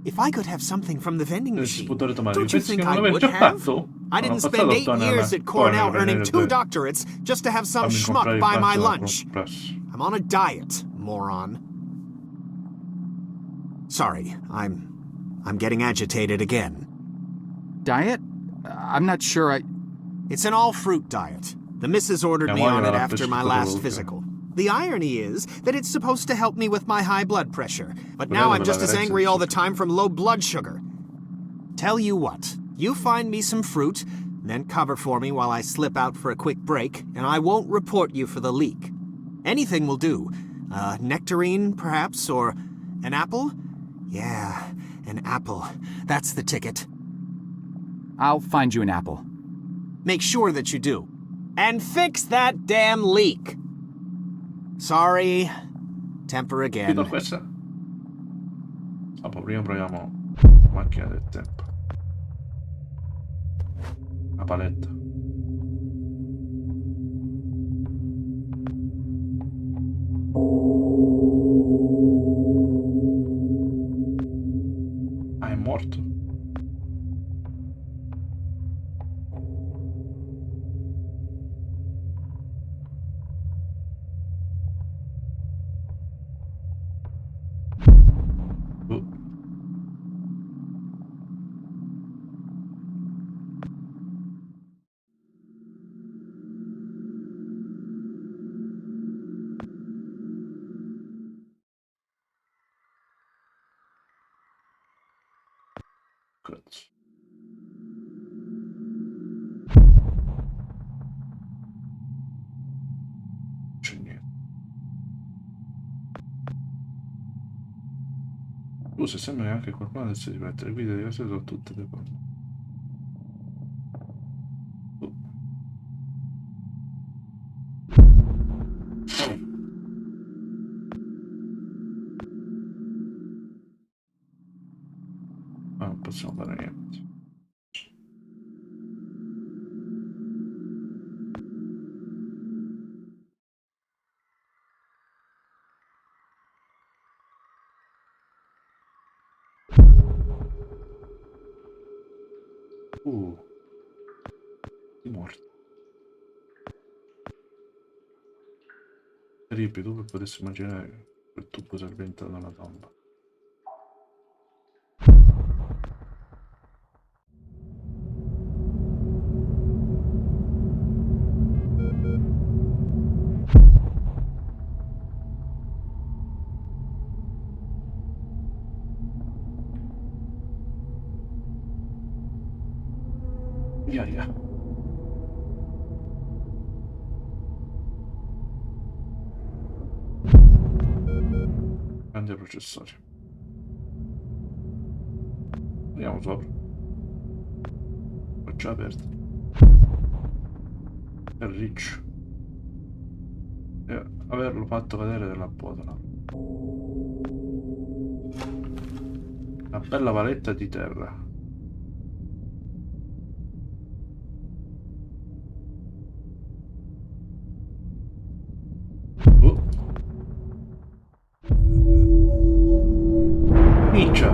If I could have something from the vending machine, don't you think I would have? I didn't spend 8 years at Cornell earning 2 doctorates just to have some schmuck buy my lunch. I'm on a diet, moron. Sorry, I'm getting agitated again. Diet? I'm not sure It's an all-fruit diet. The missus ordered me on it after my last physical. The irony is that it's supposed to help me with my high blood pressure, but now I'm just as angry all the time from low blood sugar. Tell you what, you find me some fruit, then cover for me while I slip out for a quick break, and I won't report you for the leak. Anything will do. Nectarine, perhaps, or an apple? Yeah, an apple. That's the ticket. I'll find you an apple. Make sure that you do. And fix that damn leak. Sorry. Temper again. Chiudo questa. Prima proviamo macchina del tempo. La paletta. Ah, è morto. Cazzo. C'è niente. Se sembra che anche qualcuno adesso di mettere guide diverse sono tutte le cose. Non possiamo fare niente. Di morte. Terribile, tu per potessi immaginare quel tubo servente dalla tomba. Via. Grande processore. Andiamo sopra. Ho già aperto. È riccio. E averlo fatto cadere dalla botola. Una bella paletta di terra. Minchia!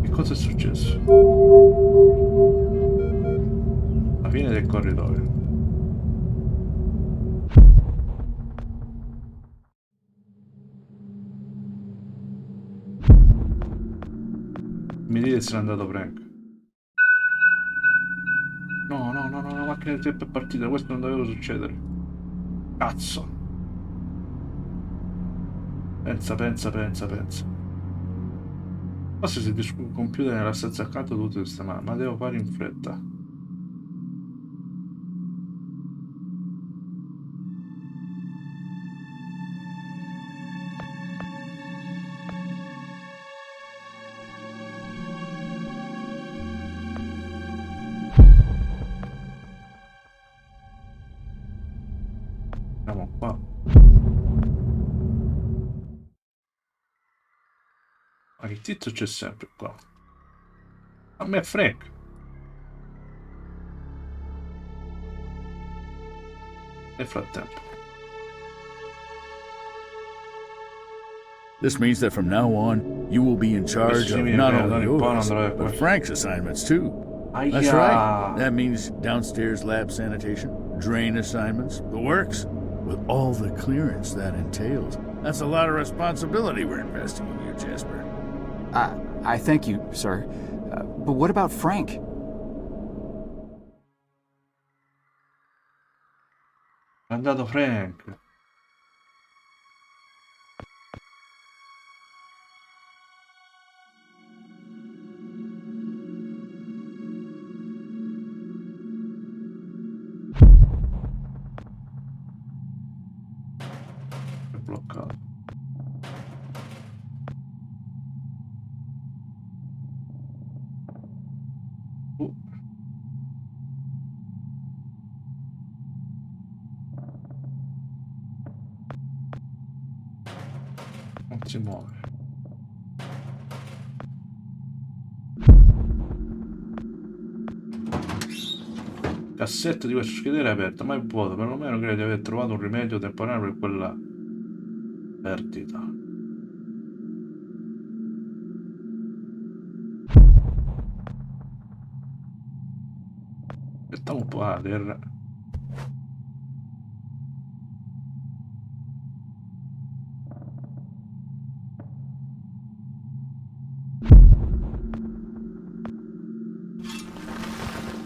Che cosa è successo? Mi dite se n'è andato Frank. No, no, no, no, la macchina di tempo è partita, questo non doveva succedere. Cazzo. Pensa, pensa, pensa, pensa. Forse se il computer nella stanza accanto tutte queste mani, ma devo fare in fretta. Andiamo qua. Ma che tizio c'è sempre qua? A me è Frank. Nel frattempo. This means that from now on, you will be in charge of not only yours, but Frank's assignments too. That's right. That means downstairs lab sanitation, drain assignments, the works, with all the clearance that entails. That's a lot of responsibility we're investing in you, Jasper. I thank you, sir. But what about Frank? È andato Frank. È bloccato. Non si muove. Cassetto di questo schedere è aperta, ma è vuoto. Perlomeno credo di aver trovato un rimedio temporaneo per quella perdita. Aspettiamo un po' a terra.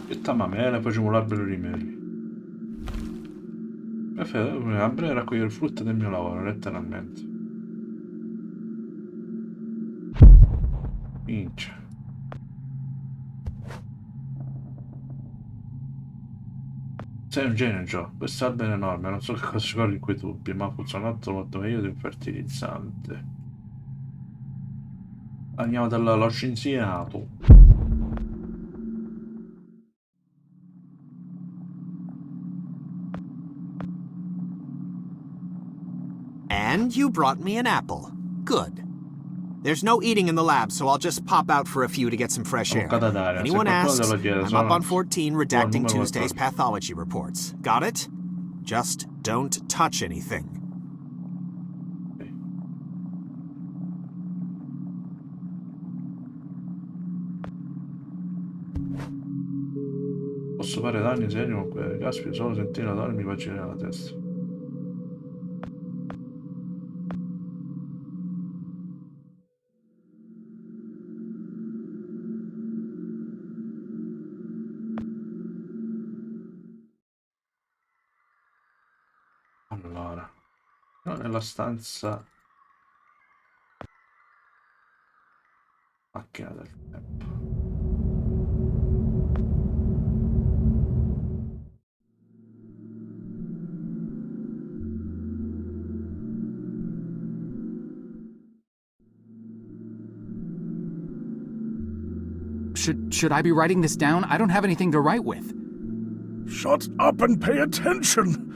Aspettiamo a mele, facciamo l'albero di meli. Perfetto, a breve raccogliere il frutto del mio lavoro, letteralmente. Minchia. Sei un genio, Joe. Questo albero è enorme, non so che cosa ci corre in quei tubi, ma ha funzionato molto meglio di un fertilizzante. Andiamo dallo scienziato. And you brought me an apple. Good. There's no eating in the lab, so I'll just pop out for a few to get some fresh air. Anyone asks, I'm up on 14 redacting Tuesday's pathology reports. Got it? Just don't touch anything. Posso fare danni seri con quelle caspita, solo sentire l'odore mi fa girare la testa. Allora, no, nella stanza macchina del tempo. Should I be writing this down? I don't have anything to write with. Shut up and pay attention!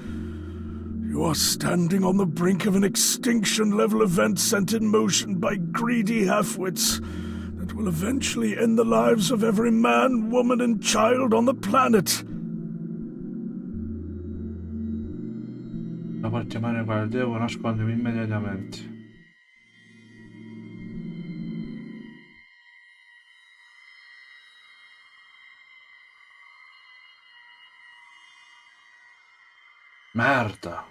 You are standing on the brink of an extinction-level event sent in motion by greedy half-wits that will eventually end the lives of every man, woman, and child on the planet. La puoi chiamare quale devo nascondermi immediatamente. Merda.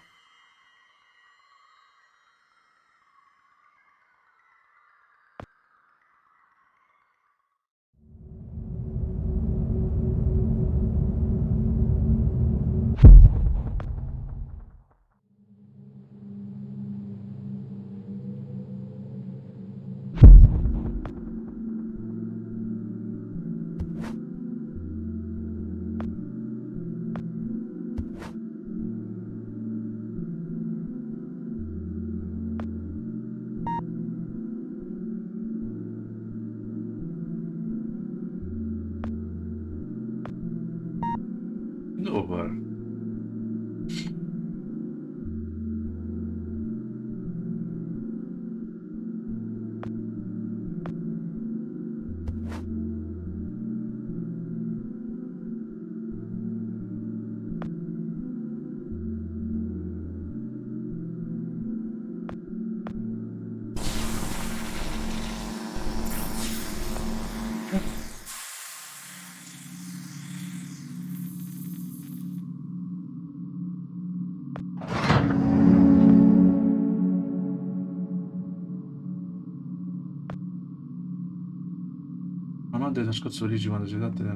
Quando ti nascosto felici quando si tratta di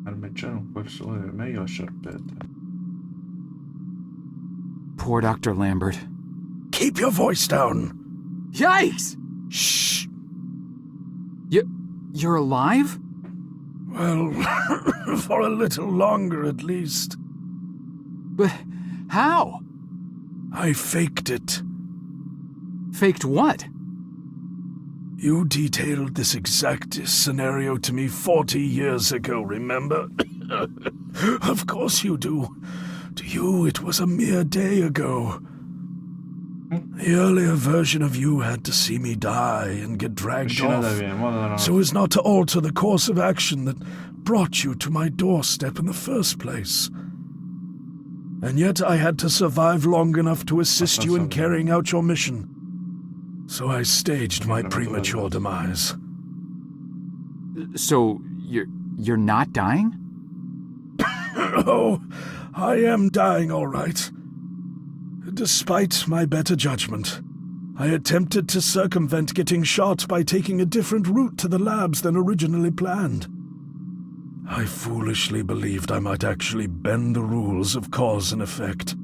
armeggiare un qualcosa di meglio a sciarpette. Poor Dr. Lambert. Keep your voice down. Yikes! Shh. You're alive? Well, for a little longer at least. But how? I faked it. Faked what? You detailed this exact scenario to me 40 years ago, remember? Of course you do. To you, it was a mere day ago. The earlier version of you had to see me die and get dragged off, so as not to alter the course of action that brought you to my doorstep in the first place. And yet I had to survive long enough to assist you in carrying out your mission. So I staged my premature demise. So, you're not dying? Oh, I am dying all right. Despite my better judgment, I attempted to circumvent getting shot by taking a different route to the labs than originally planned. I foolishly believed I might actually bend the rules of cause and effect.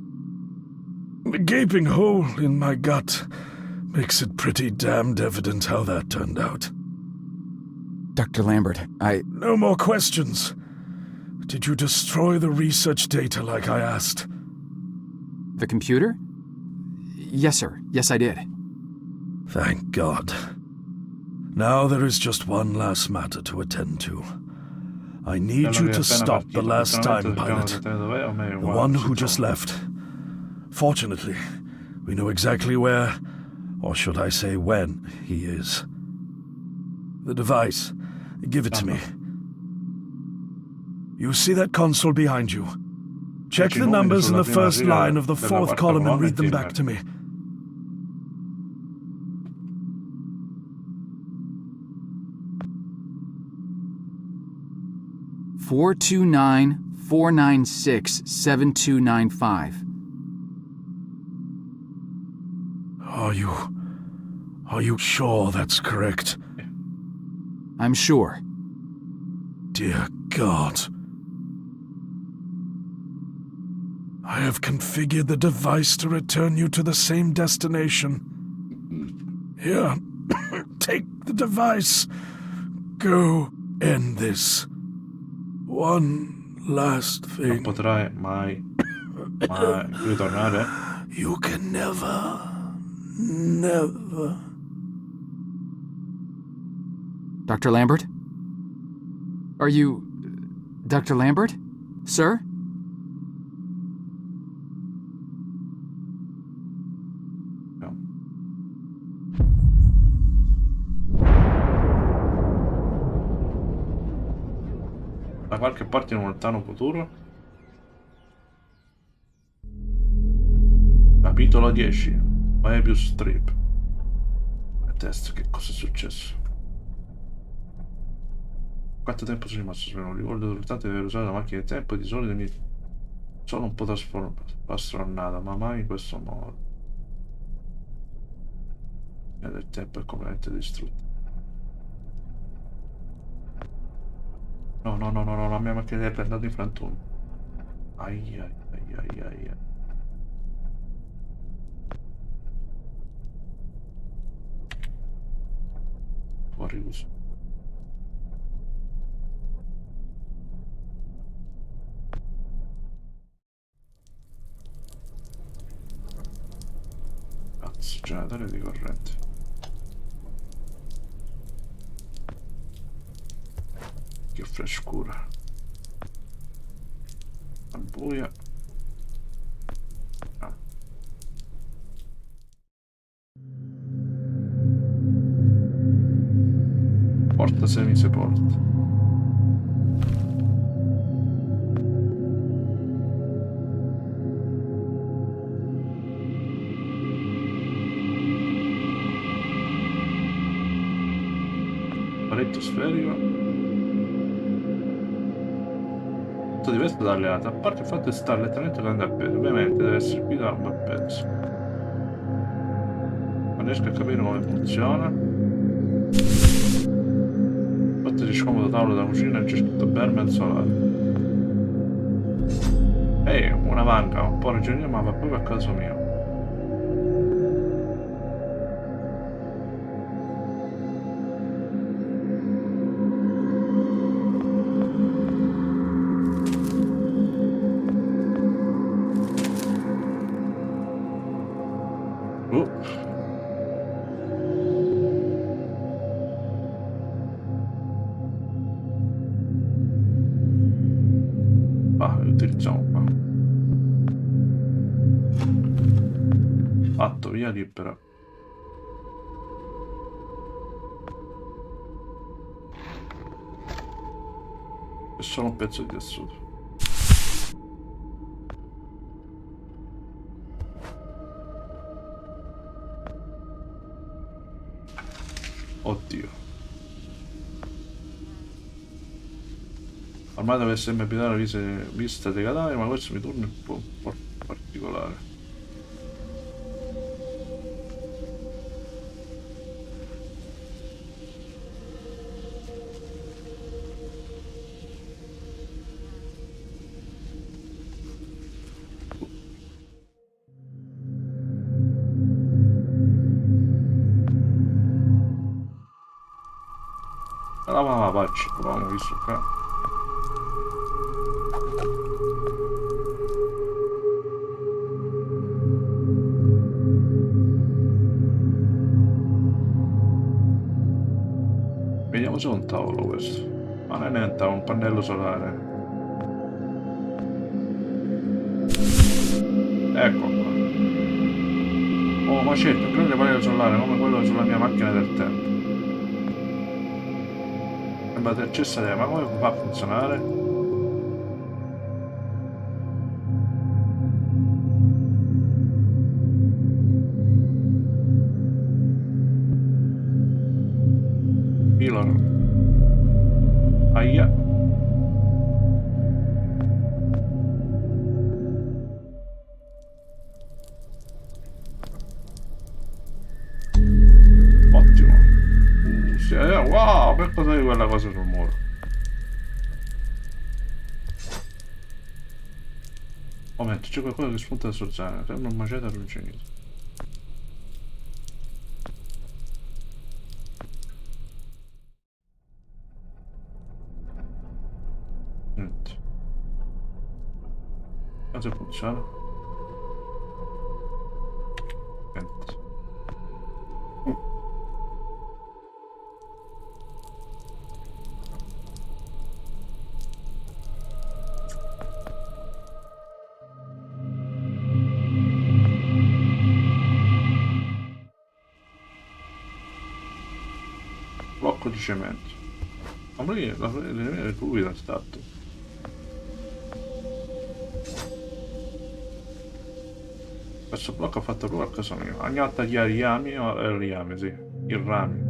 The gaping hole in my gut makes it pretty damned evident how that turned out. Dr. Lambert, No more questions. Did you destroy the research data like I asked? The computer? Yes, sir. Yes, I did. Thank God. Now there is just one last matter to attend to. I need you to stop the last time pilot, the one who just left. Fortunately, we know exactly where, or should I say when, he is. The device. Give it to me. You see that console behind you? Check the numbers in the first line of the fourth column and read them back to me. $429-496-7295. Are you sure that's correct? I'm sure. Dear God. I have configured the device to return you to the same destination. Here, take the device. Go end this. One last thing. Non potrai mai ritornare. You can never. Dr. Lambert? Are you... Dr. Lambert? Sir? No. Da qualche parte in un lontano futuro. Capitolo 10. Moebius Strip. Test, che cosa è successo? Quanto tempo sono rimasto solo? Non ricordo soltanto di aver usato la macchina del tempo e di solito mi sono un po' trasformata, ma mai in questo modo. La macchina del tempo è completamente distrutta. No, la mia macchina del tempo è andata in frantumi. Ai. Fuori uso. Cazzo, generatore di corrente. Che frescura. Al buio. Ah. Porta semisepolta. Paletto sferico. Tutto diverso dalle altre, a parte il fatto di stare letteralmente grande al piede. Ovviamente deve essere qui da un bel pezzo. Non riesco a capire come funziona. Infatti Ipotesi scomodo tavolo da cucina, c'è scritto Berman solare. Ehi, una vanga, un po' ragionevole, ma va proprio a caso mio. Utilizziamo qua. Fatto, via libera. È solo un pezzo di tessuto. Oddio. Ormai dovesse sempre abitare la vista dei cadaveri, ma questo mi torna un po' particolare. La faccia, l'abbiamo visto qua. Vediamo se è un tavolo questo. Ma non è niente, è un pannello solare. Ecco qua. Oh, ma certo, un grande pannello solare come quello sulla mia macchina del tempo. Sembra del cessate, ma come fa a funzionare? Aia. Ottimo. Sì, wow, per cosa di quella cosa sul muro? Momento, c'è qualcosa che spunta sul zaino. Sembra un maceto arrugginito. Niente. Cosa funziona? Niente. Blocco di cemento. Ma lui è fluida è stato. Questo blocco ha fatto proprio a caso mio. Agnatta di riami o riami, sì. Il rami.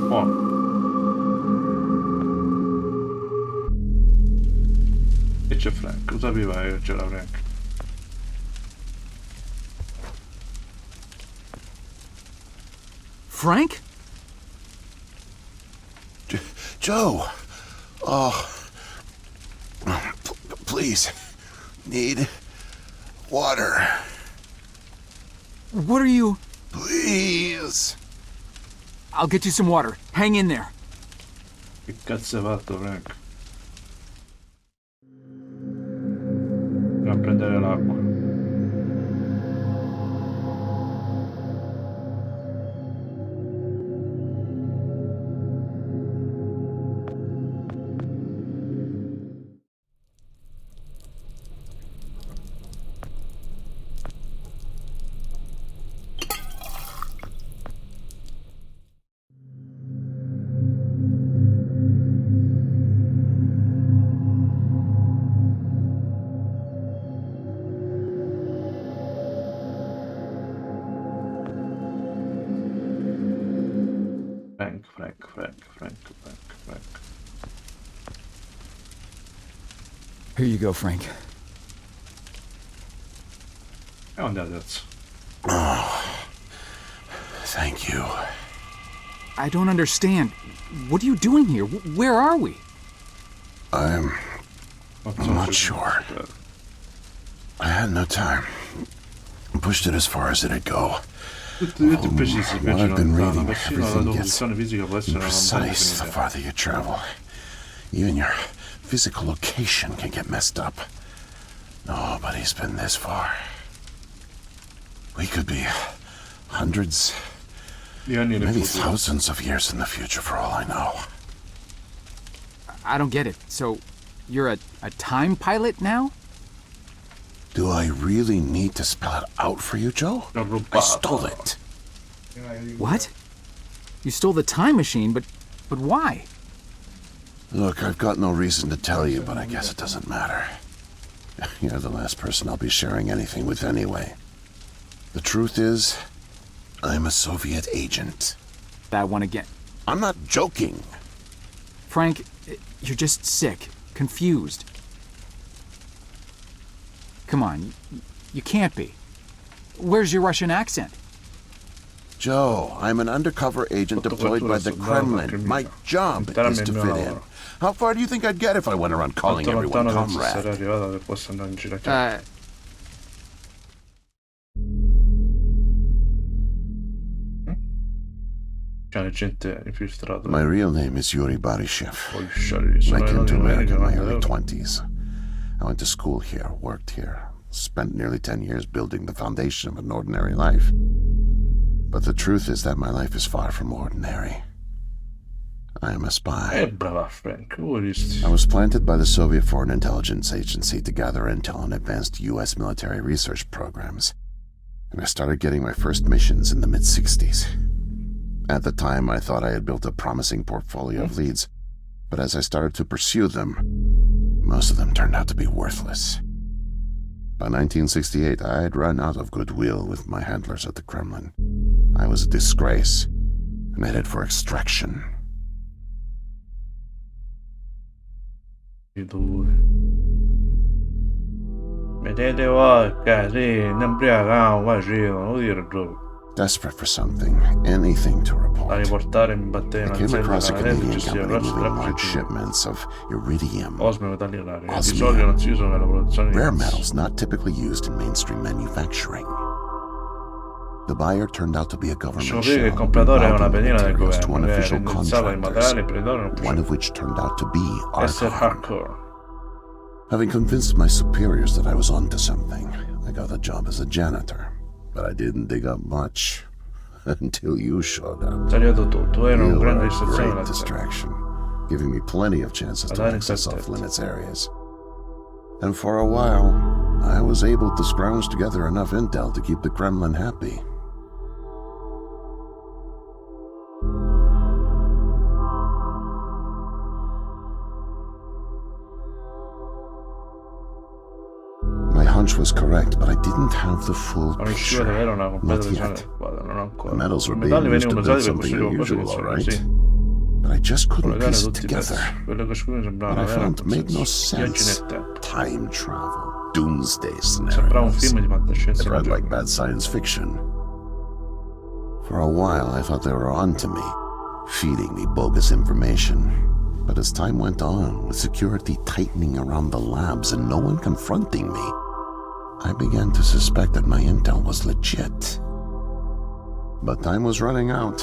Buono. E c'è Frank, lo sapeva che c'era Frank. Frank? Joe! Oh. Please. Need water. What are you... Please. I'll get you some water. Hang in there. Che cazzo hai fatto, Frank? Andiamo a prendere l'acqua. Frank. Here you go, Frank. È un addetto. Oh, thank you. I don't understand. What are you doing here? Where are we? I'm not sure. I had no time. Pushed it as far as it'd go. What I've been reading, everything gets imprecise the farther you travel. Even your physical location can get messed up. Nobody's been this far. We could be hundreds, maybe thousands of years in the future for all I know. I don't get it. So, you're a time pilot now? Do I really need to spell it out for you, Joe? I stole it. What? You stole the time machine, but why? Look, I've got no reason to tell you, but I guess it doesn't matter. You're the last person I'll be sharing anything with anyway. The truth is, I'm a Soviet agent. That one again. I'm not joking. Frank, you're just sick, confused. Come on, you can't be. Where's your Russian accent? Joe, I'm an undercover agent deployed by the Kremlin. My job is to fit in. How far do you think I'd get if I went around calling everyone comrade? My real name is Yuri Barishev. I came to America in my early 20s. I went to school here, worked here, spent nearly 10 years building the foundation of an ordinary life. But the truth is that my life is far from ordinary. I am a spy. I was planted by the Soviet Foreign Intelligence Agency to gather intel on advanced U.S. military research programs, and I started getting my first missions in the mid-60s. At the time, I thought I had built a promising portfolio of leads, but as I started to pursue them, most of them turned out to be worthless. By 1968, I had run out of goodwill with my handlers at the Kremlin. I was a disgrace and headed for extraction. Desperate for something, anything to report. I came across a Canadian company moving large shipments of iridium, osmium, rare metals not typically used in mainstream manufacturing. The buyer turned out to be a government shell, materials to unofficial contractors, one of which turned out to be Arkham. Having convinced my superiors that I was onto something, I got a job as a janitor. But I didn't dig up much until you showed up. You were a great distraction, giving me plenty of chances to access off-limits areas. And for a while, I was able to scrounge together enough intel to keep the Kremlin happy. My hunch was correct, but I didn't have the full picture. Not yet. The metals were being used to build something unusual, all right? But I just couldn't piece it together. What I found made no sense. Time travel, doomsday scenarios. It read like bad science fiction. For a while, I thought they were onto me, feeding me bogus information. But as time went on, with security tightening around the labs and no one confronting me, I began to suspect that my intel was legit. But time was running out,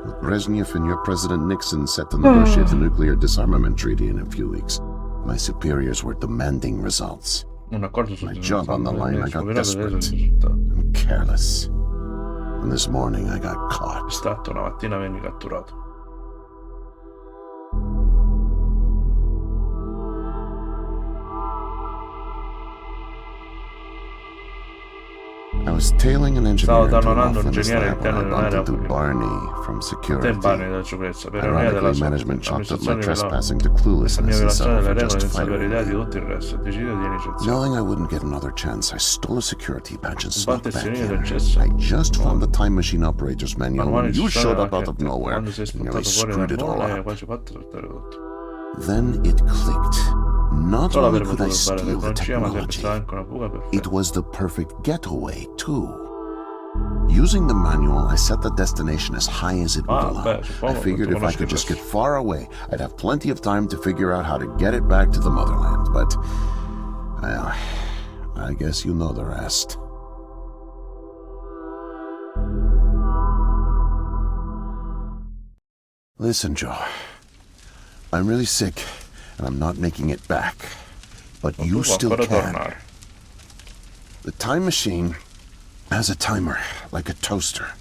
with Brezhnev and your President Nixon set to negotiate the nuclear disarmament treaty in a few weeks. My superiors were demanding results. My job on the line, I got desperate and careless. And this morning I got caught. I was tailing an engineer into an off-limits lab when I bumped into Barney from security. Ironically, management chalked up my trespassing to cluelessness and settled for just firing me. Knowing I wouldn't get another chance, I stole a security badge and snuck back in. I just found the time machine operator's manual when you showed up out of nowhere and nearly screwed it all up. Then it clicked. Not Solo only aver could I potuto fare steal the tecnologia, ma si è technology, pensata anche una fuga it perfetta. was the perfect getaway, too. Using the manual, I set the destination as high as it would allow. I figured if I could just get far away, I'd have plenty of time to figure out how to get it back to the motherland. But, well, I guess you know the rest. Listen, Joe. I'm really sick, and I'm not making it back. But you still can. The time machine has a timer, like a toaster.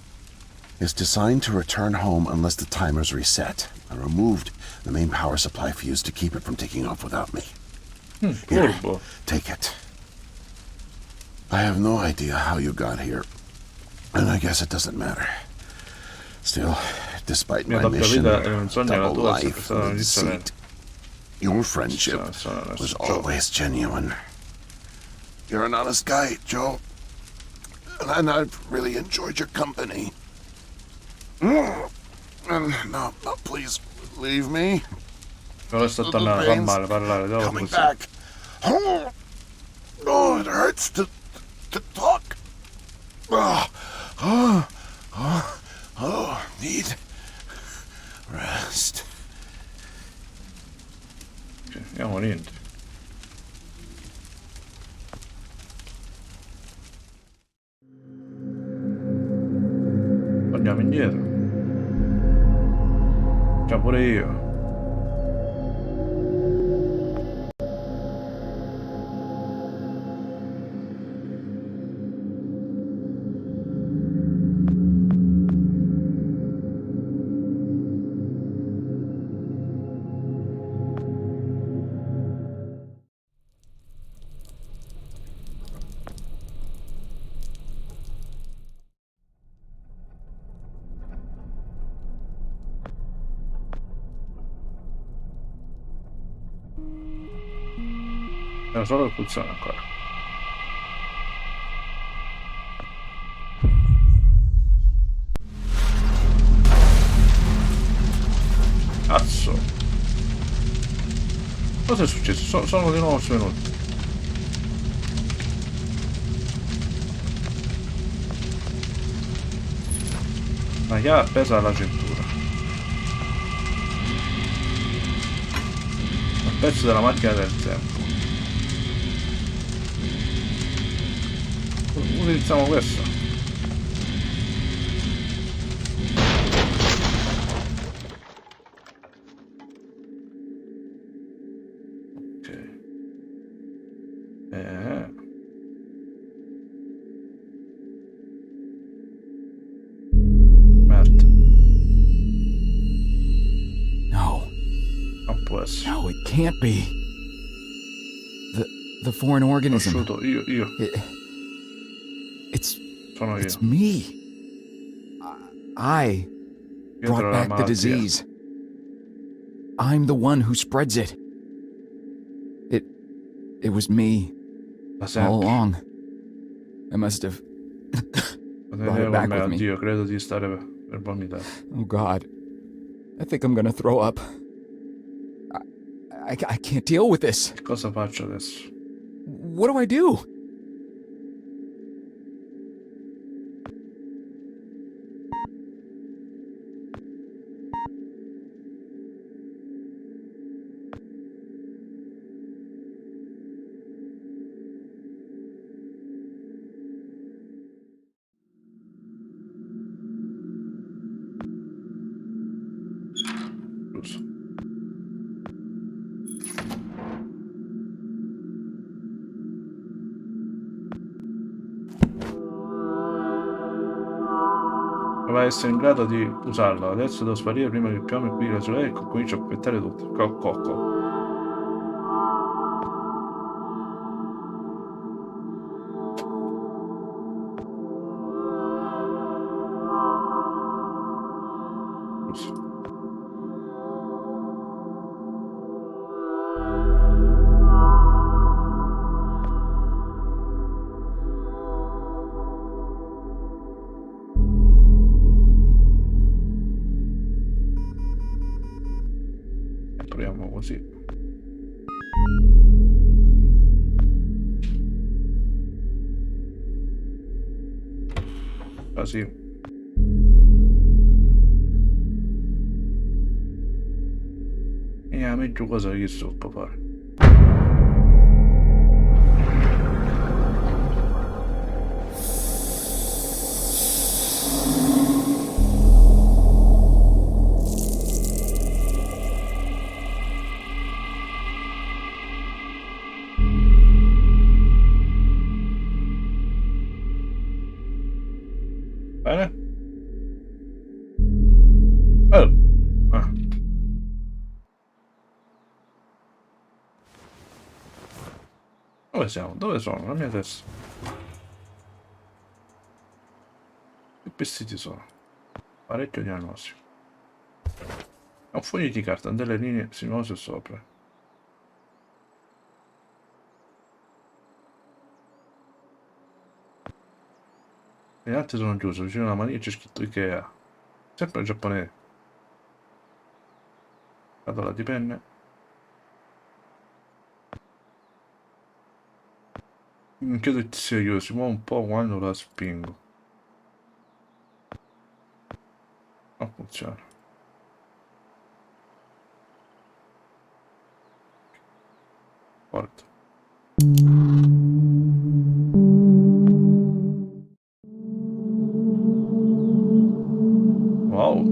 It's designed to return home unless the timer's reset. I removed the main power supply fuse to keep it from taking off without me. Here, take it. I have no idea how you got here, and I guess it doesn't matter. Still, despite my mission, double life, and deceit, your friendship was always genuine. You're an honest guy, Joe. And I've really enjoyed your company. And no, please leave me. Coming back. Oh, it hurts to talk. Need rest. Andiamo niente. Torniamo indietro. Già pure io. Era solo il pulsante ancora. Cazzo. Cosa è successo? Sono di nuovo svenuti. La chiave appesa alla cintura. Un pezzo della macchina del tempo. Utilizziamo questo. Ok. Merda. No. Non può essere. No, it can't be. The foreign organism. Io. Sono io. It's me. I brought back the disease. I'm the one who spreads it. It was me all along. I must have brought it back with me. Oddio, credo di stare per vomitare. Oh God, I think I'm gonna throw up. I can't deal with this. Che cosa faccio adesso? What do I do? Doveva essere in grado di usarlo. Adesso devo sparire prima che il piome qui la sua e comincio a aspettare tutto. Cocco. Proviamo così. casino. E a me giù cosa che sto a fare? Bene? Oh. Ah. Dove siamo? Dove sono? La mia testa. Che vestiti sono? Parecchio diagnostico. È un foglio di carta, delle linee sinuose sopra. Le altre sono chiuse, vicino alla maniglia c'è scritto Ikea. Sempre in giapponese. Scatola di penne. Non credo che sia io, si muove un po' quando la spingo. Non funziona. Forte. Wow.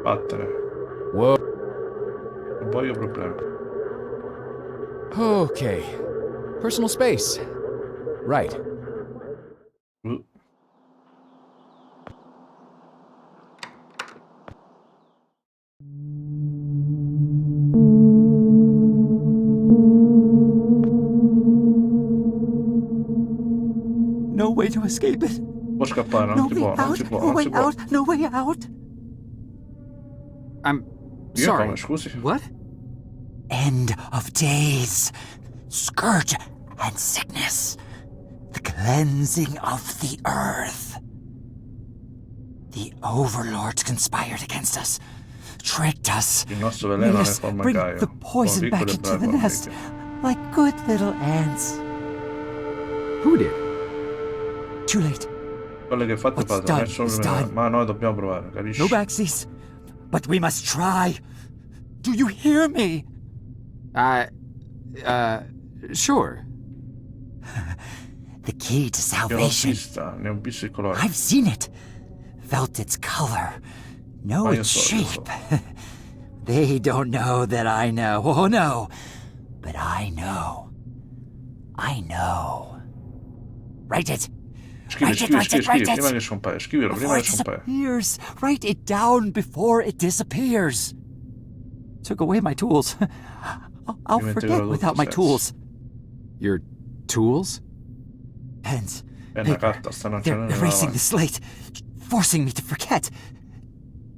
Vattene. Whoa. Non voglio problemi. Okay. Personal space. Right. No way to escape it. Può scappare, non si può, non si può, non si può. No way out. I'm Io sorry. come, scusi? What? End of days. Scourge and sickness. The cleansing of the earth. The overlords conspired against us. Tricked us. Il nostro veleno Made è us forma bring Gaia. the poison back into the nest. Like good little ants. Who did? Too late. Quello che fate What's fate, non è done solo is me. done. Ma noi dobbiamo provare, capisci? No backseas. But we must try. Do you hear me? Sure. The key to Ne ho salvation. vista, ne ho visto il colore. I've seen it. Felt its color. Know Ma io its so, io shape. so. They don't know that I know. Oh no. But I know. I know. Write it. Scrivi, Write it, scrivi, write scrivi, it, scrivi, write prima it. che scompaia. Scrivilo, prima Before che it scompaia. disappears. Write it down before it disappears. Took away my tools. I'll forget without my tools. Your tools? Pens. È una Paper. carta, stanno They're accendendo erasing the davanti. slate, forcing me to forget,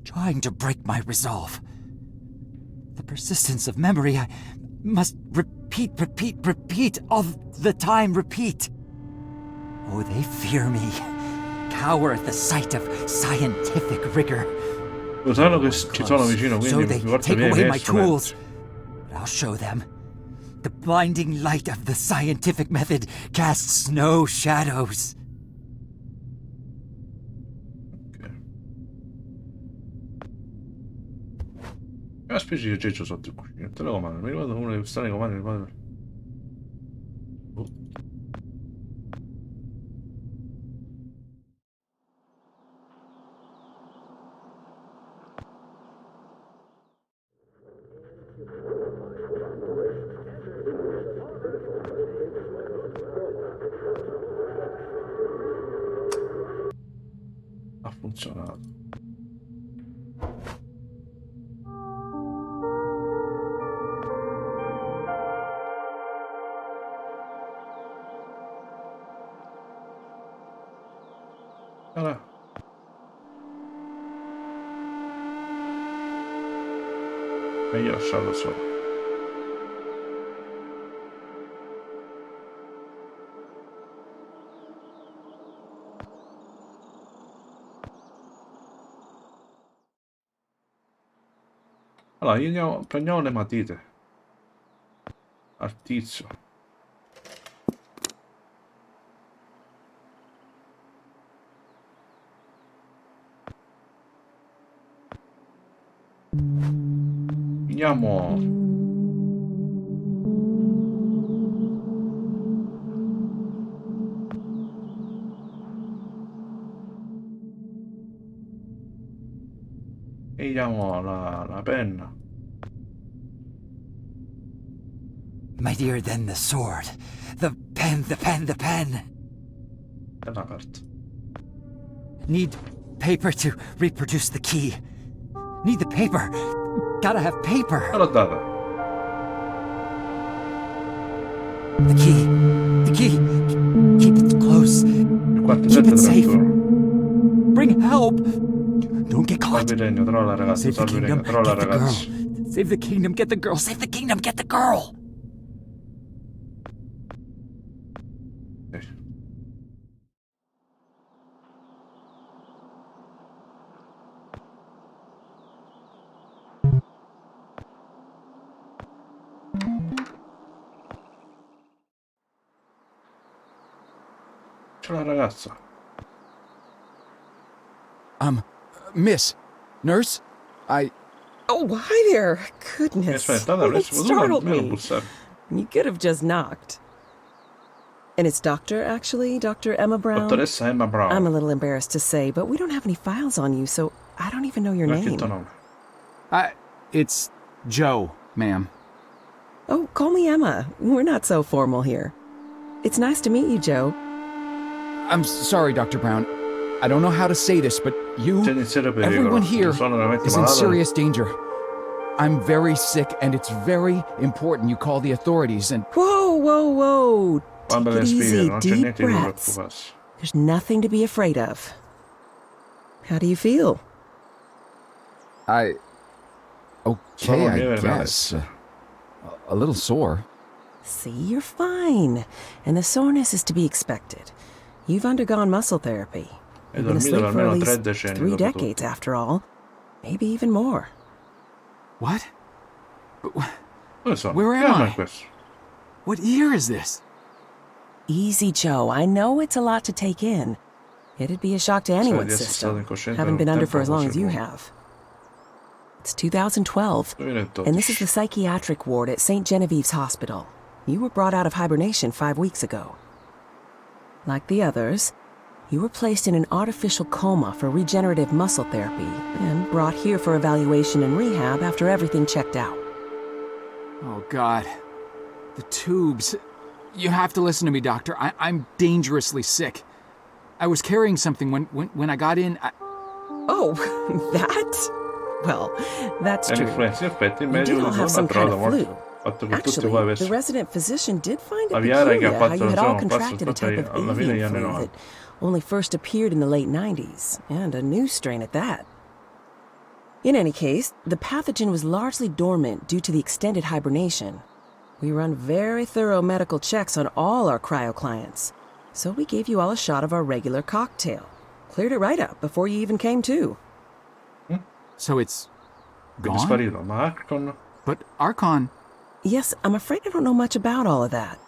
trying to break my resolve. The persistence of memory, I must repeat all the time, repeat. Oh, they fear me, cower at the sight of scientific rigor. Lo sanno che ci sono vicino, So quindi they mi porta take via i away miei my strumenti. tools. But I'll show them. The blinding light of the scientific method casts no shadows. Ok. È una specie di aggeggio sotto il cuscino. Telecomando, mi ricordo uno dei strani comandi. Ha funzionato. Allora. Meglio lasciarlo solo. Allora, prendiamo le matite. Al tizio. Finiamo. E diamo la penna. Mightier than the sword. The pen, the pen, the pen. E la carta. Need paper to reproduce the key. Need the paper. Gotta have paper. E l'ho data. The key. The key. Keep it close. Keep it safe. Bring help. Don't get caught. Salve regno, trova la ragazza. Save the Salve regno, kingdom, trova la get the ragazza. girl. Save the kingdom, get the girl. Save the kingdom, get the girl. C'è la ragazza. Miss, nurse, Oh, hi there. Goodness. You startled me. You could have just knocked. And it's Doctor, actually? Dr. Emma Brown? Dottoressa Emma Brown. I'm a little embarrassed to say, but we don't have any files on you, so I don't even know your name. It's Joe, ma'am. Oh, call me Emma. We're not so formal here. It's nice to meet you, Joe. I'm sorry, Dr. Brown. I don't know how to say this, but everyone here is in serious danger. I'm very sick, and it's very important you call the authorities and... Whoa. Take it easy, deep breaths. There's nothing to be afraid of. How do you feel? Okay, I guess. A little sore. See, you're fine. And the soreness is to be expected. You've undergone muscle therapy. You've been asleep for at least 3 decades, after all. Maybe even more. What? Where am I? What year is this? Easy, Joe. I know it's a lot to take in. It'd be a shock to anyone's system, having been under for as long as you have. It's 2012, and this is the psychiatric ward at St. Genevieve's Hospital. You were brought out of hibernation 5 weeks ago. Like the others, you were placed in an artificial coma for regenerative muscle therapy and brought here for evaluation and rehab after everything checked out. Oh, God. The tubes. You have to listen to me, Doctor. I'm dangerously sick. I was carrying something when I got in. Oh, that? Well, that's true. You did all have some kind of flu. Actually, the resident physician did find it peculiar how you had all contracted a type of avian flu that only first appeared in the late 90s, and a new strain at that. In any case, the pathogen was largely dormant due to the extended hibernation. We run very thorough medical checks on all our cryo clients, so we gave you all a shot of our regular cocktail. Cleared it right up before you even came to. So it's gone? But Archon... Yes, I'm afraid I don't know much about all of that.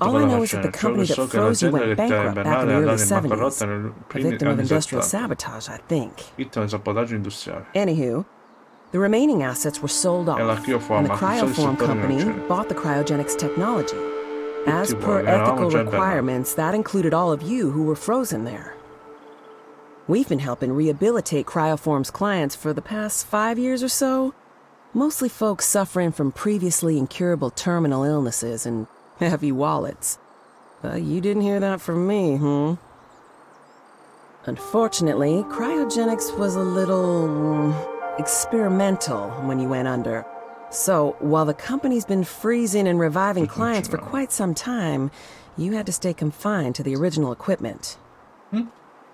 All I know is that the company that froze you went bankrupt back in the early 70s. A victim of industrial sabotage, I think. Anywho, the remaining assets were sold off, and the cryoform company bought the cryogenics technology. As per ethical requirements, that included all of you who were frozen there. We've been helping rehabilitate Cryoform's clients for the past 5 years or so. Mostly folks suffering from previously incurable terminal illnesses and heavy wallets. But you didn't hear that from me, Unfortunately, cryogenics was a little... experimental when you went under. So, while the company's been freezing and reviving clients for quite some time, you had to stay confined to the original equipment.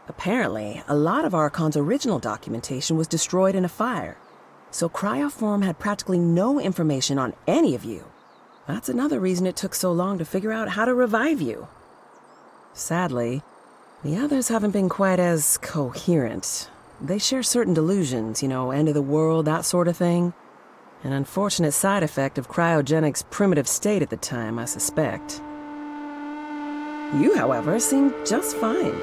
Apparently, a lot of Archon's original documentation was destroyed in a fire. So Cryoform had practically no information on any of you. That's another reason it took so long to figure out how to revive you. Sadly, the others haven't been quite as coherent. They share certain delusions, end of the world, that sort of thing. An unfortunate side effect of cryogenic's primitive state at the time, I suspect. You, however, seem just fine.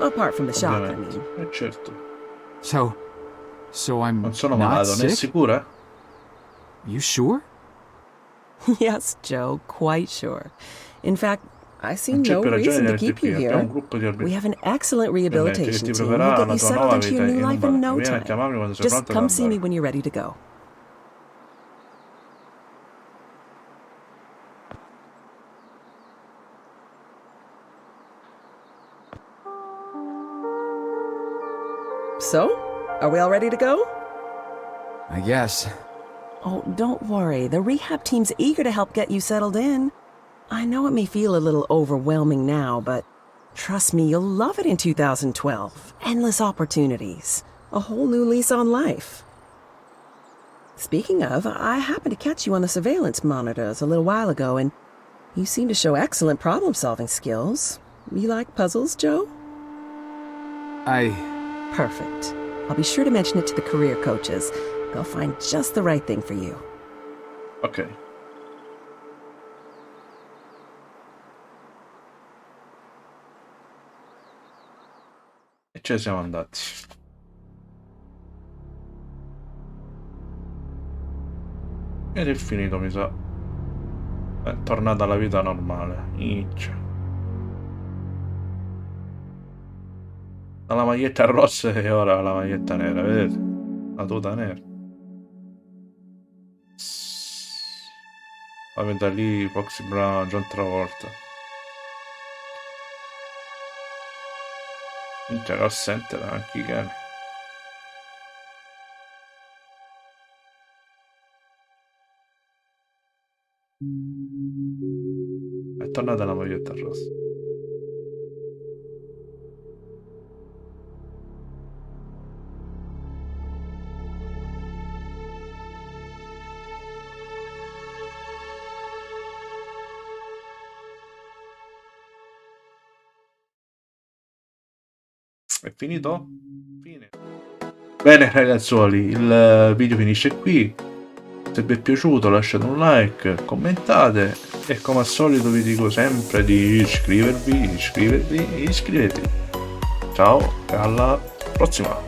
Apart from the shock, I mean. Certo. So I'm non sono not malato, ne è sick? sicura? You sure? Yes, Joe, quite sure. In fact, I see no reason to keep you here. We have an excellent rehabilitation team who'll get you settled into your new life in no time. Just come see me when you're ready to go. So, are we all ready to go? I guess. Oh, don't worry. The rehab team's eager to help get you settled in. I know it may feel a little overwhelming now, but trust me, you'll love it in 2012. Endless opportunities. A whole new lease on life. Speaking of, I happened to catch you on the surveillance monitors a little while ago, and you seem to show excellent problem-solving skills. You like puzzles, Joe? Perfect. I'll be sure to mention it to the career coaches. They'll find just the right thing for you. Ok. E ce ne siamo andati. Ed è finito, mi sa. È tornata alla vita normale. Inizia. Dalla maglietta rossa e ora la maglietta nera, vedete? La tuta nera. Vabbè, da lì Foxy Brown, John Travolta. Minchia, che assente anche che. È tornata la maglietta rossa. È finito? Fine. Bene ragazzuoli, il video finisce qui. Se vi è piaciuto lasciate un like, commentate e come al solito vi dico sempre di iscrivervi. Ciao e alla prossima!